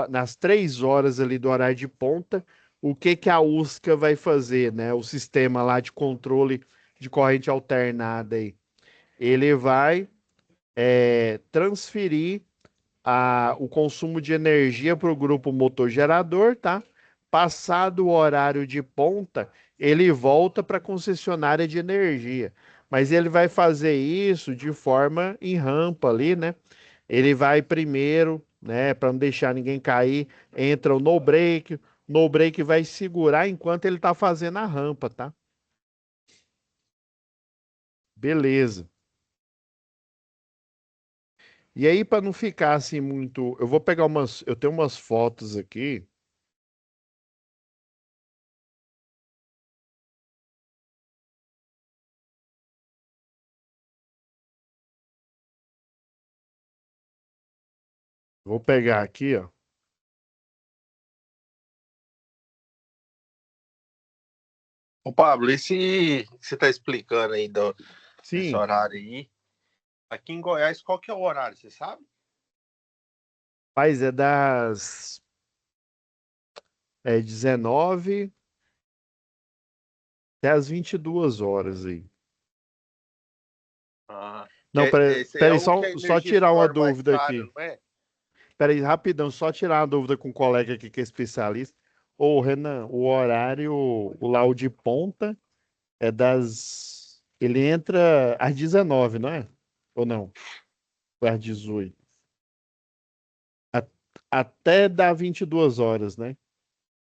Nas 3 horas ali do horário de ponta, o que que a USCA vai fazer, né? O sistema lá de controle de corrente alternada aí. Ele vai transferir o consumo de energia para o grupo motor gerador, tá? Passado o horário de ponta, ele volta para a concessionária de energia. Mas ele vai fazer isso de forma em rampa ali, né? Ele vai primeiro, né, para não deixar ninguém cair, entra o no break vai segurar enquanto ele está fazendo a rampa, tá? Beleza. E aí, para não ficar assim muito. Eu vou pegar umas. Eu tenho umas fotos aqui. Vou pegar aqui, ó. Ô, Pablo, esse que você está explicando aí desse Sim, horário aí, aqui em Goiás, qual que é o horário, você sabe? mas é das 19 até as 22 horas aí. Ah, Não, peraí, esse aí é peraí, o que só, a só energia se tirar uma torna mais dúvida cara, aqui. não é? Peraí, rapidão, só tirar uma dúvida com um colega aqui que é especialista. Ô, Renan, o horário, o lá o de ponta é das. Ele entra às 19, não é? Ou não? Ou às 18? A- Até dar 22 horas, né?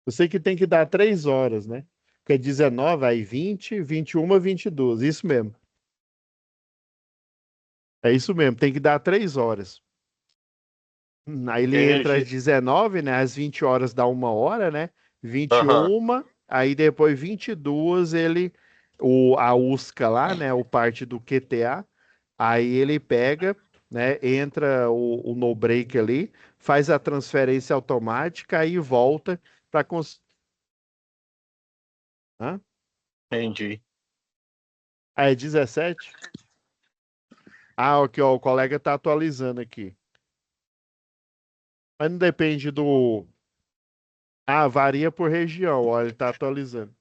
Eu sei que tem que dar 3 horas, né? Porque é 19, aí 20, 21, 22. Isso mesmo. É isso mesmo, tem que dar 3 horas. Aí Que a ele entra às energia. 19, né? Às 20 horas dá 1 hora, né? Aham, 21, aí depois 22 a USCA lá, né? O parte do QTA, aí ele pega, né? Entra o no break ali, faz a transferência automática, aí volta para. entendi. Ah, é 17? Ah, ok, ó, o colega tá atualizando aqui. Mas não depende do. Ah, varia por região, ó, ele tá atualizando.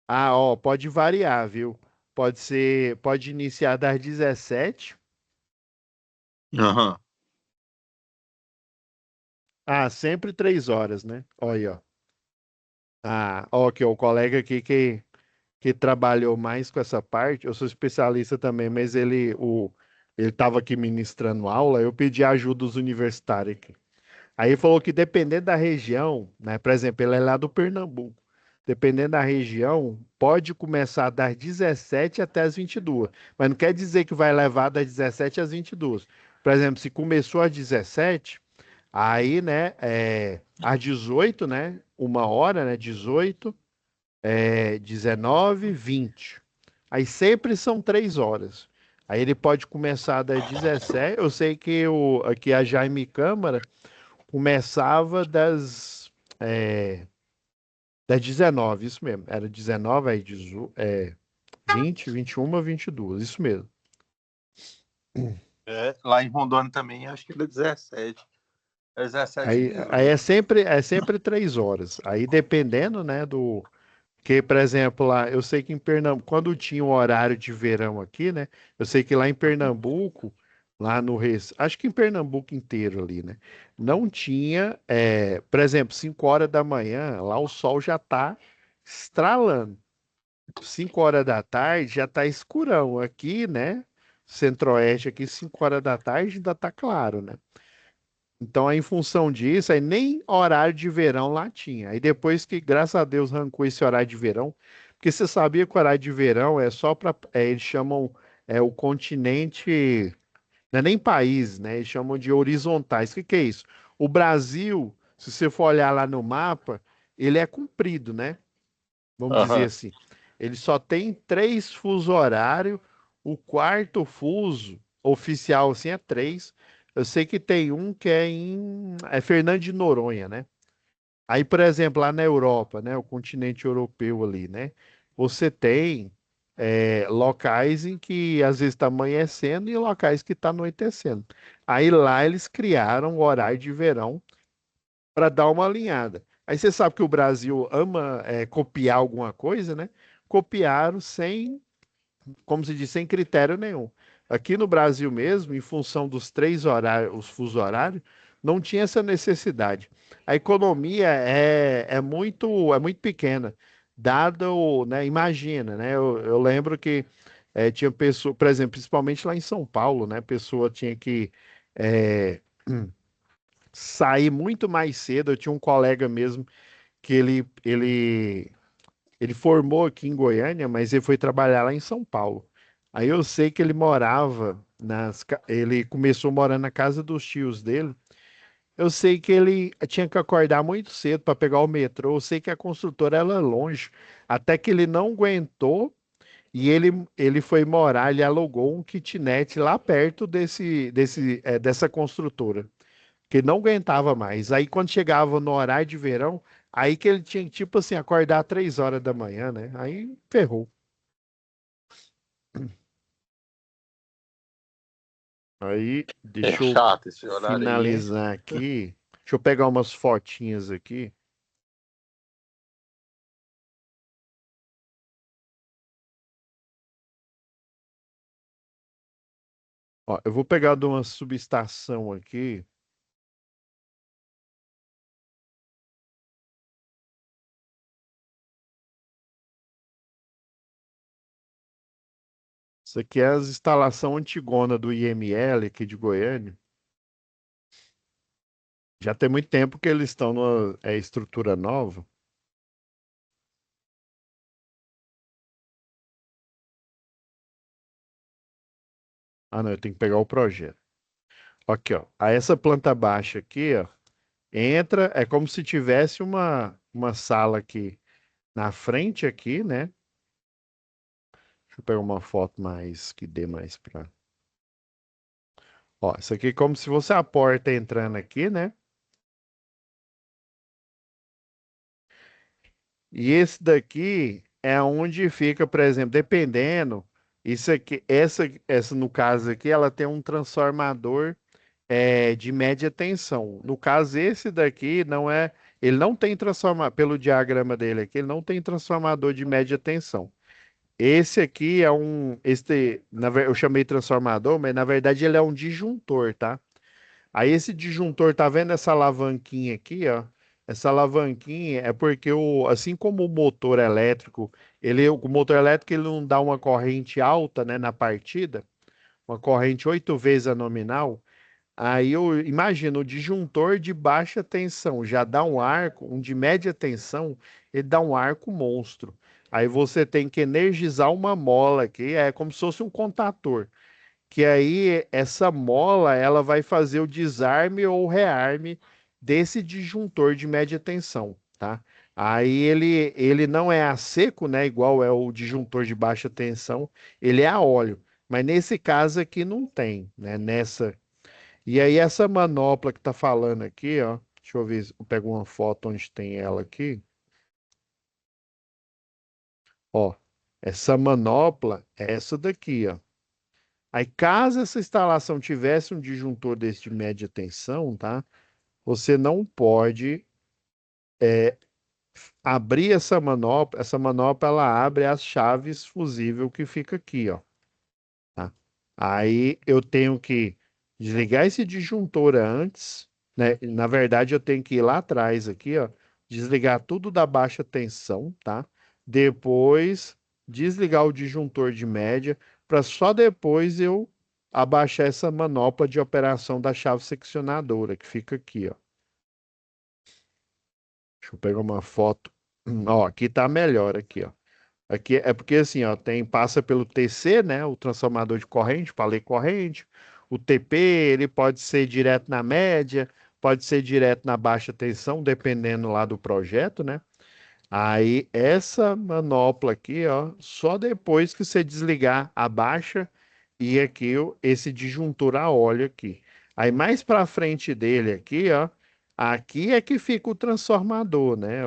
Ah, ó, pode variar, viu? Pode ser, pode iniciar das 17. Aham, Ah, sempre 3 horas, né? Olha aí, ó. Ah, ó, que o colega aqui que trabalhou mais com essa parte, eu sou especialista também, mas ele estava aqui ministrando aula, eu pedi ajuda dos universitários aqui. Aí ele falou que dependendo da região, né? Por exemplo, ele é lá do Pernambuco. Dependendo da região, pode começar das 17 até as 22. Mas não quer dizer que vai levar das 17 às 22. Por exemplo, se começou às 17, aí, né, às 18, né, 1 hora, né, 18, 19, 20. Aí sempre são 3 horas. Aí ele pode começar das 17. Eu sei que aqui a Jaime Câmara começava das 19, isso mesmo. Era 19, aí 20, 21, 22, isso mesmo. lá em Rondônia também, acho que era 17. É 17 e Aí 18. é sempre 3 horas. Aí dependendo, né, do. Que, por exemplo, lá, eu sei que em Pernambuco, quando tinha o horário de verão aqui, né? Eu sei que lá em Pernambuco, lá no acho que em Pernambuco inteiro ali, né? Não tinha, por exemplo, 5 horas da manhã, lá o sol já tá estralando. 5 horas da tarde já tá escurão. Aqui, né? Centro-Oeste, aqui, 5 horas da tarde ainda tá claro, né? Então, aí, em função disso, aí nem horário de verão lá tinha. Aí depois que, graças a Deus, arrancou esse horário de verão, porque você sabia que o horário de verão é só para, eles chamam o continente, não é nem país, né? Eles chamam de horizontais. O que que é isso? O Brasil, se você for olhar lá no mapa, ele é comprido, né? Vamos dizer Aham. assim. Ele só tem três fuso horário. O quarto fuso oficial assim é três. Eu sei que tem um que é Fernando de Noronha, né? Aí, por exemplo, lá na Europa, né, o continente europeu ali, né, você tem locais em que às vezes está amanhecendo e locais que está anoitecendo. Aí lá eles criaram o horário de verão para dar uma alinhada. Aí você sabe que o Brasil ama copiar alguma coisa, né? Copiaram sem, como se diz, sem critério nenhum. Aqui no Brasil mesmo, em função dos três horários, os fusos horários, não tinha essa necessidade. A economia é muito pequena, dado, né? Imagina, né? Eu lembro que tinha pessoa, por exemplo, principalmente lá em São Paulo, né? A pessoa tinha que é, sair muito mais cedo. Eu tinha um colega mesmo que ele formou aqui em Goiânia, mas ele foi trabalhar lá em São Paulo. Aí eu sei que ele morava ele começou morando na casa dos tios dele. Eu sei que ele tinha que acordar muito cedo para pegar o metrô. Eu sei que a construtora era longe, até que ele não aguentou e ele foi morar, ele alugou um kitnet lá perto dessa construtora que não aguentava mais. Aí quando chegava no horário de verão, aí que ele tinha que, tipo assim, acordar 3 horas da manhã, né? Aí ferrou. Aí, É deixa eu chato esse horário aí, hein? finalizar aqui. Deixa eu pegar umas fotinhas aqui. Ó, eu vou pegar de uma subestação aqui. Isso aqui é as instalação antigona do IML aqui de Goiânia. Já tem muito tempo que eles estão numa estrutura nova. Ah, não, eu tenho que pegar o projeto. Aqui, ó. Aí essa planta baixa aqui, ó. Entra, é como se tivesse uma sala aqui na frente aqui, né? Deixa eu pegar uma foto mais que dê mais pra. Ó, isso aqui é como se fosse a porta entrando aqui, né? E esse daqui é onde fica, por exemplo, dependendo, isso aqui, essa no caso aqui, ela tem um transformador de média tensão. No caso, esse daqui não é, ele não tem transformador, pelo diagrama dele aqui, ele não tem transformador de média tensão. Esse aqui é eu chamei transformador, mas na verdade ele é um disjuntor, tá? Aí esse disjuntor, tá vendo essa alavanquinha aqui, ó? Essa alavanquinha é porque assim como o motor elétrico, o motor elétrico ele não dá uma corrente alta, né, na partida, uma corrente 8 vezes a nominal. Aí eu imagino o disjuntor de baixa tensão já dá um arco, um de média tensão, ele dá um arco monstro. Aí você tem que energizar uma mola aqui, é como se fosse um contator, que aí essa mola ela vai fazer o desarme ou rearme desse disjuntor de média tensão, tá? Aí ele não é a seco, né? Igual é o disjuntor de baixa tensão, ele é a óleo. Mas nesse caso aqui não tem, né? E aí essa manopla que tá falando aqui, ó. Deixa eu ver se eu pego uma foto onde tem ela aqui. Ó, essa manopla é essa daqui, ó. Aí, caso essa instalação tivesse um disjuntor desse de média tensão, tá? Você não pode abrir essa manopla. Essa manopla ela abre as chaves fusível que fica aqui, ó, tá? Aí eu tenho que desligar esse disjuntor antes, né? Na verdade, eu tenho que ir lá atrás aqui, ó, desligar tudo da baixa tensão, tá? Depois desligar o disjuntor de média, para só depois eu abaixar essa manopla de operação da chave seccionadora, que fica aqui, ó. Deixa eu pegar uma foto. Ó, aqui tá melhor aqui, ó. Aqui é porque assim, ó, passa pelo TC, né, o transformador de corrente, para ler corrente. O TP, ele pode ser direto na média, pode ser direto na baixa tensão, dependendo lá do projeto, né? Aí essa manopla aqui, ó, só depois que você desligar a baixa e aqui esse disjuntor a óleo aqui. Aí mais para frente dele aqui, ó, aqui é que fica o transformador, né?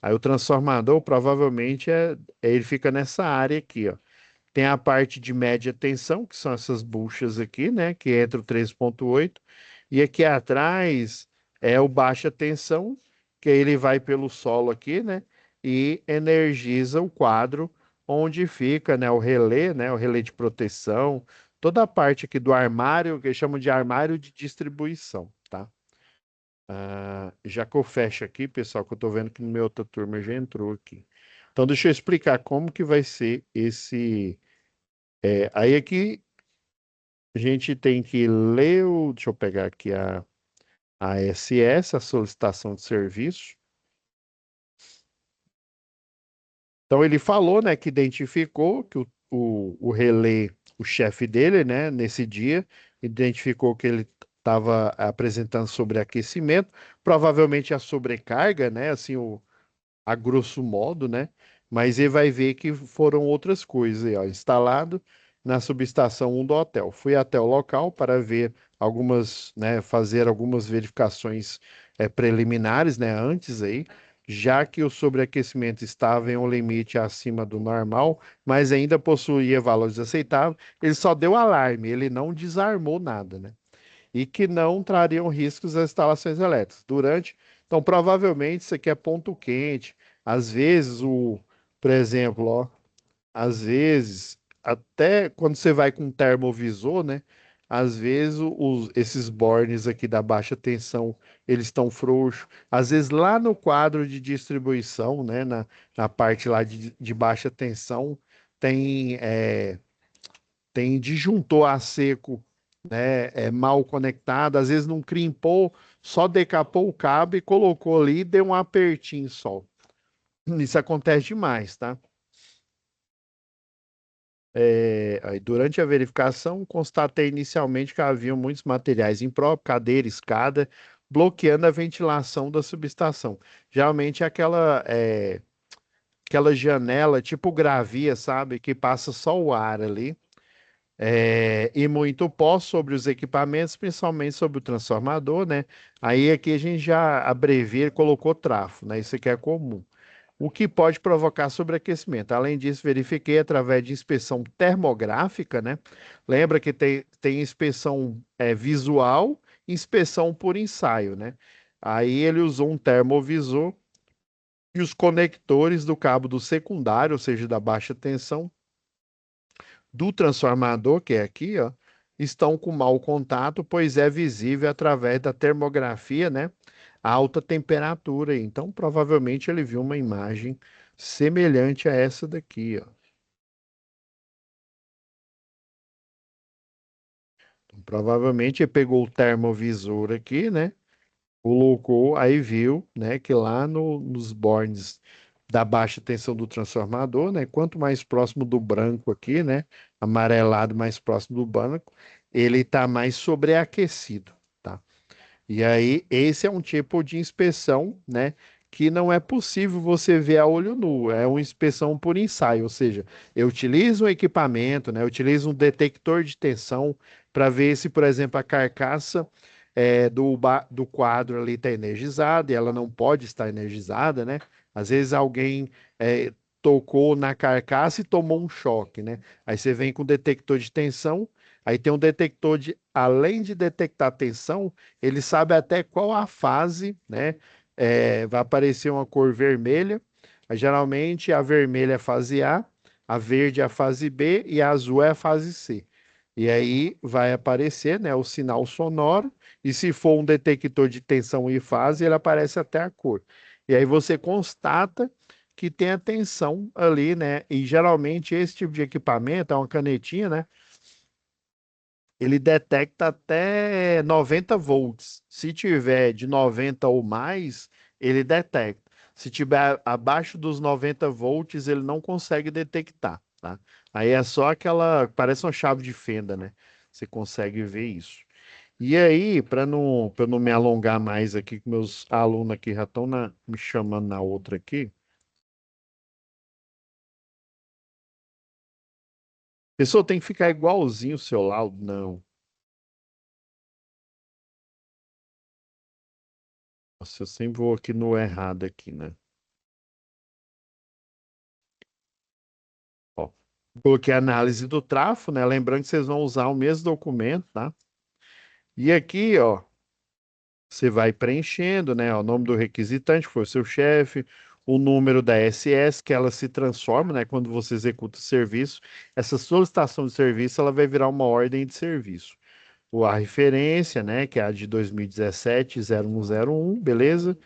Aí o transformador provavelmente ele fica nessa área aqui, ó. Tem a parte de média tensão, que são essas buchas aqui, né? Que entra o 3,8. E aqui atrás é o baixa tensão, que ele vai pelo solo aqui, né? E energiza o quadro onde fica, né? O relé, né? O relé de proteção, toda a parte aqui do armário, que eles chamam de armário de distribuição, tá? Já que eu fecho aqui, pessoal, que eu tô vendo que no meu outra turma já entrou aqui. Então, deixa eu explicar como que vai ser esse aí aqui a gente tem que ler deixa eu pegar aqui a ASS, a solicitação de serviço. Então ele falou, né, que identificou que o relé, o chefe dele, né, nesse dia, identificou que ele estava apresentando sobreaquecimento, provavelmente a sobrecarga, né, assim, a grosso modo, né? Mas ele vai ver que foram outras coisas aí, ó, instalado na subestação 1 do hotel. Fui até o local para ver algumas, né, fazer algumas verificações preliminares, né, antes aí, já que o sobreaquecimento estava em um limite acima do normal, mas ainda possuía valores aceitáveis, ele só deu alarme, ele não desarmou nada, né? E que não trariam riscos às instalações elétricas. Então, provavelmente isso aqui é ponto quente. Às vezes, por exemplo, ó, às vezes, até quando você vai com um termovisor, né? Às vezes esses bornes aqui da baixa tensão, eles estão frouxos. Às vezes lá no quadro de distribuição, né? Na parte lá de baixa tensão, tem, é, tem disjuntor a seco, né, mal conectado, às vezes não crimpou, só decapou o cabo e colocou ali e deu um apertinho só. Isso acontece demais, tá? Aí, durante a verificação, constatei inicialmente que havia muitos materiais impróprios, cadeira, escada, bloqueando a ventilação da subestação. Geralmente é aquela janela tipo gravia, sabe? Que passa só o ar ali. E muito pó sobre os equipamentos, principalmente sobre o transformador, né? Aí aqui a gente já abrevia e colocou trafo, né? Isso aqui é comum. O que pode provocar sobreaquecimento. Além disso, verifiquei através de inspeção termográfica, né? Lembra que tem inspeção visual, inspeção por ensaio, né? Aí ele usou um termovisor e os conectores do cabo do secundário, ou seja, da baixa tensão, do transformador, que é aqui, ó, estão com mau contato, pois é visível através da termografia, né, a alta temperatura. Então, provavelmente ele viu uma imagem semelhante a essa daqui, ó. Então, provavelmente ele pegou o termovisor aqui, né, colocou, aí viu, né, que lá nos bornes da baixa tensão do transformador, né, quanto mais próximo do branco aqui, né, amarelado mais próximo do branco, ele está mais sobreaquecido, tá? E aí, esse é um tipo de inspeção, né, que não é possível você ver a olho nu, é uma inspeção por ensaio, ou seja, eu utilizo um equipamento, né, eu utilizo um detector de tensão para ver se, por exemplo, a carcaça do quadro ali está energizada e ela não pode estar energizada, né? Às vezes alguém tocou na carcaça e tomou um choque, né? Aí você vem com o detector de tensão, aí tem um detector além de detectar tensão, ele sabe até qual a fase, né? Vai aparecer uma cor vermelha. Geralmente a vermelha é a fase a verde é a fase B e a azul é a fase C. E aí vai aparecer, né, o sinal sonoro, e se for um detector de tensão e fase, ele aparece até a cor. E aí você constata que tem a tensão ali, né? E geralmente esse tipo de equipamento é uma canetinha, né? ele detecta até 90 volts. Se tiver de 90 ou mais, ele detecta. Se tiver abaixo dos 90 volts, ele não consegue detectar, tá? Aí é só aquela, parece uma chave de fenda, né? Você consegue ver isso. E aí, para não me alongar mais aqui, que meus alunos aqui já estão me chamando na outra aqui. Pessoal, tem que ficar igualzinho o seu laudo? Não. Nossa, eu sempre vou aqui no errado aqui, né? Ó, coloquei a análise do tráfego, né? Lembrando que vocês vão usar o mesmo documento, tá? E aqui, ó, você vai preenchendo, né? O nome do requisitante, que foi o seu chefe, o número da SS, que ela se transforma, né? Quando você executa o serviço. Essa solicitação de serviço, ela vai virar uma ordem de serviço. A referência, né? Que é a de 2017-0101, beleza?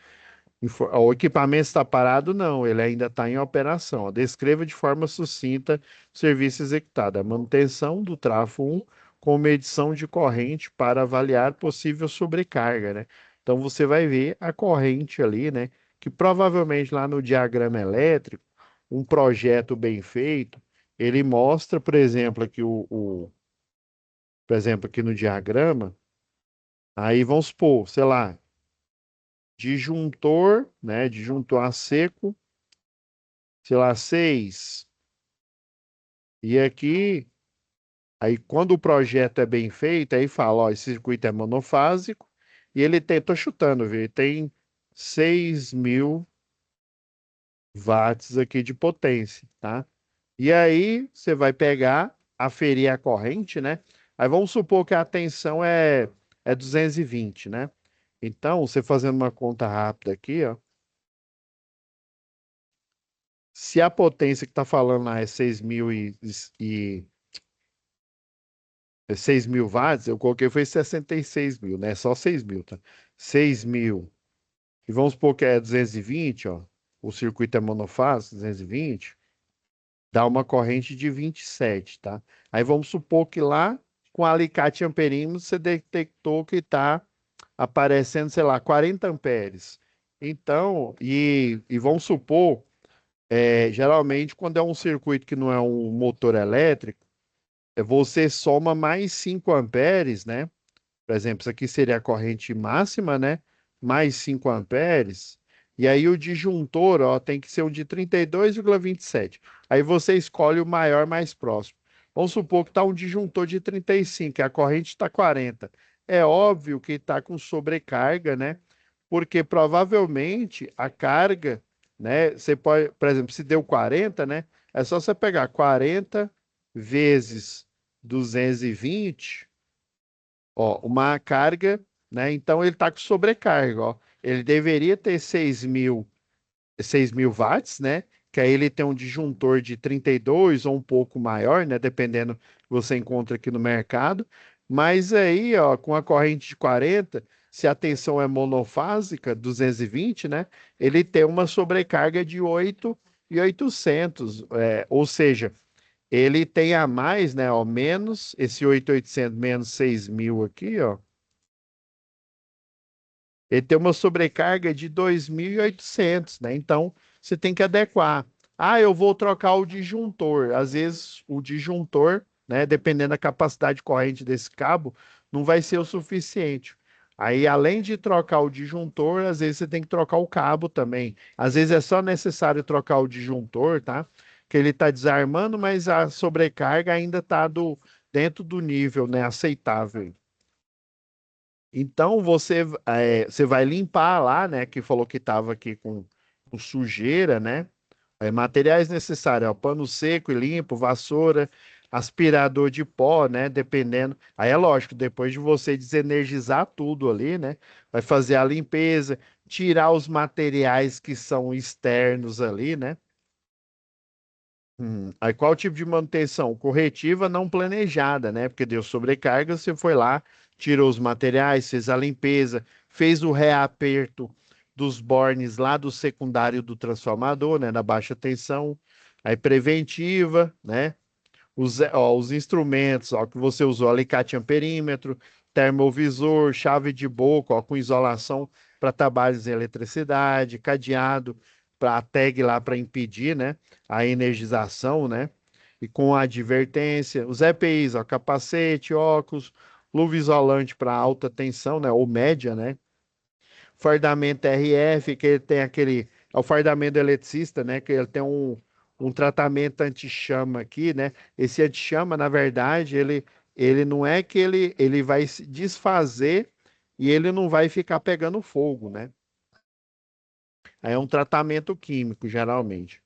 O equipamento está parado? Não, ele ainda está em operação. Ó. Descreva de forma sucinta o serviço executado. A manutenção do trafo 1 com medição de corrente para avaliar possível sobrecarga, né? Então você vai ver a corrente ali, né? Que provavelmente lá no diagrama elétrico, um projeto bem feito, ele mostra, por exemplo, aqui por exemplo, aqui no diagrama, aí vamos supor, sei lá, disjuntor, né? Disjuntor a seco, sei lá, 6. E aqui, aí quando o projeto é bem feito, aí fala, ó, esse circuito é monofásico e ele tem, tô chutando, viu? Ele tem 6.000 watts aqui de potência, tá? E aí você vai pegar, aferir a corrente, né? Aí vamos supor que a tensão é 220, né? Então, você fazendo uma conta rápida aqui, ó, se a potência que está falando lá é 6.000 watts, eu coloquei foi 66.000, né? Só 6.000, tá? 6.000. E vamos supor que é 220, ó. O circuito é monofásico, 220. Dá uma corrente de 27, tá? Aí vamos supor que lá, com alicate amperímetro, você detectou que está aparecendo, sei lá, 40 amperes. Então, e vamos supor, geralmente, quando é um circuito que não é um motor elétrico, você soma mais 5 amperes, né? Por exemplo, isso aqui seria a corrente máxima, né? Mais 5 amperes. E aí o disjuntor, ó, tem que ser um de 32,27. Aí você escolhe o maior mais próximo. Vamos supor que está um disjuntor de 35, e a corrente está 40. É óbvio que está com sobrecarga, né? Porque provavelmente a carga, né? Você pode, por exemplo, se deu 40, né? É só você pegar 40 vezes 220. Ó, uma carga, né? Então ele está com sobrecarga, ó. Ele deveria ter 6.000 watts, né? Que aí ele tem um disjuntor de 32 ou um pouco maior, né? Dependendo que você encontra aqui no mercado. Mas aí, ó, com a corrente de 40, se a tensão é monofásica, 220, né? Ele tem uma sobrecarga de 8.800, ou seja, ele tem a mais, né? Ó, menos esse 8.800 menos 6.000 aqui, ó. Ele tem uma sobrecarga de 2.800, né? Então, você tem que adequar. Ah, eu vou trocar o disjuntor. Às vezes, o disjuntor, né, dependendo da capacidade de corrente desse cabo, não vai ser o suficiente. Aí, além de trocar o disjuntor, às vezes você tem que trocar o cabo também. Às vezes é só necessário trocar o disjuntor, tá? Que ele está desarmando, mas a sobrecarga ainda está dentro do nível, né, aceitável. Então você vai limpar lá, né? Que falou que estava aqui com sujeira, né? Materiais necessários, ó, pano seco e limpo, vassoura, aspirador de pó, né? Dependendo. Aí é lógico, depois de você desenergizar tudo ali, né? Vai fazer a limpeza, tirar os materiais que são externos ali, né? Aí qual tipo de manutenção? Corretiva não planejada, né? Porque deu sobrecarga, você foi lá, tirou os materiais, fez a limpeza, fez o reaperto dos bornes lá do secundário do transformador, né? Da baixa tensão. Aí preventiva, né? os instrumentos, ó, que você usou, alicate amperímetro, termovisor, chave de boca, ó, com isolação para trabalhos em eletricidade, cadeado para a tag lá para impedir, né, a energização, né, e com advertência, os EPIs, ó, capacete, óculos, luva isolante para alta tensão, né, ou média, né, fardamento RF, que ele tem aquele, é o fardamento do eletricista, né, que ele tem um tratamento anti-chama aqui, né, esse anti-chama, na verdade, ele não é que ele vai se desfazer e ele não vai ficar pegando fogo, né, é um tratamento químico, geralmente.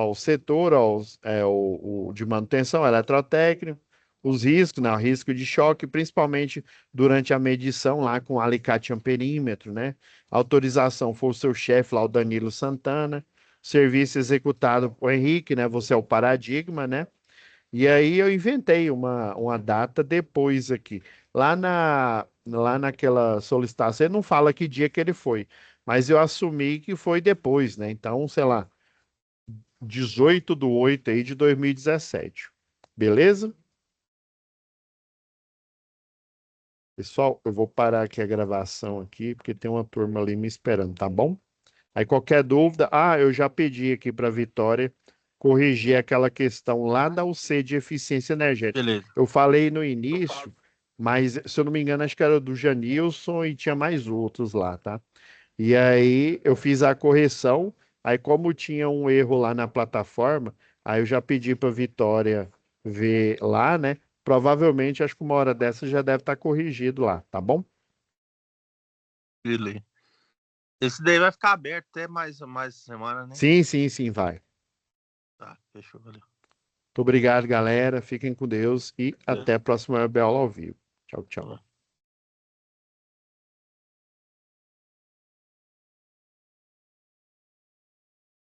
O setor, o de manutenção eletrotécnico, os riscos, né, o risco de choque, principalmente durante a medição lá com alicate amperímetro, né? Autorização foi o seu chefe lá, o Danilo Santana. Serviço executado por Henrique, né? Você é o paradigma, né? E aí eu inventei uma data depois aqui. Lá naquela solicitação, ele não fala que dia que ele foi, mas eu assumi que foi depois, né? Então, sei lá, 18/8 aí de 2017. Beleza? Pessoal, eu vou parar aqui a gravação aqui, porque tem uma turma ali me esperando, tá bom? Aí qualquer dúvida, eu já pedi aqui para a Vitória corrigir aquela questão lá da UC de eficiência energética. Beleza. Eu falei no início, mas se eu não me engano, acho que era do Janilson e tinha mais outros lá, tá? E aí eu fiz a correção. Aí, como tinha um erro lá na plataforma, aí eu já pedi para Vitória ver lá, né? Provavelmente, acho que uma hora dessa já deve estar corrigido lá, tá bom? Beleza. Esse daí vai ficar aberto até mais semana, né? Sim, sim, sim, vai. Tá, fechou, valeu. Muito obrigado, galera. Fiquem com Deus e até a próxima web aula ao vivo. Tchau, tchau.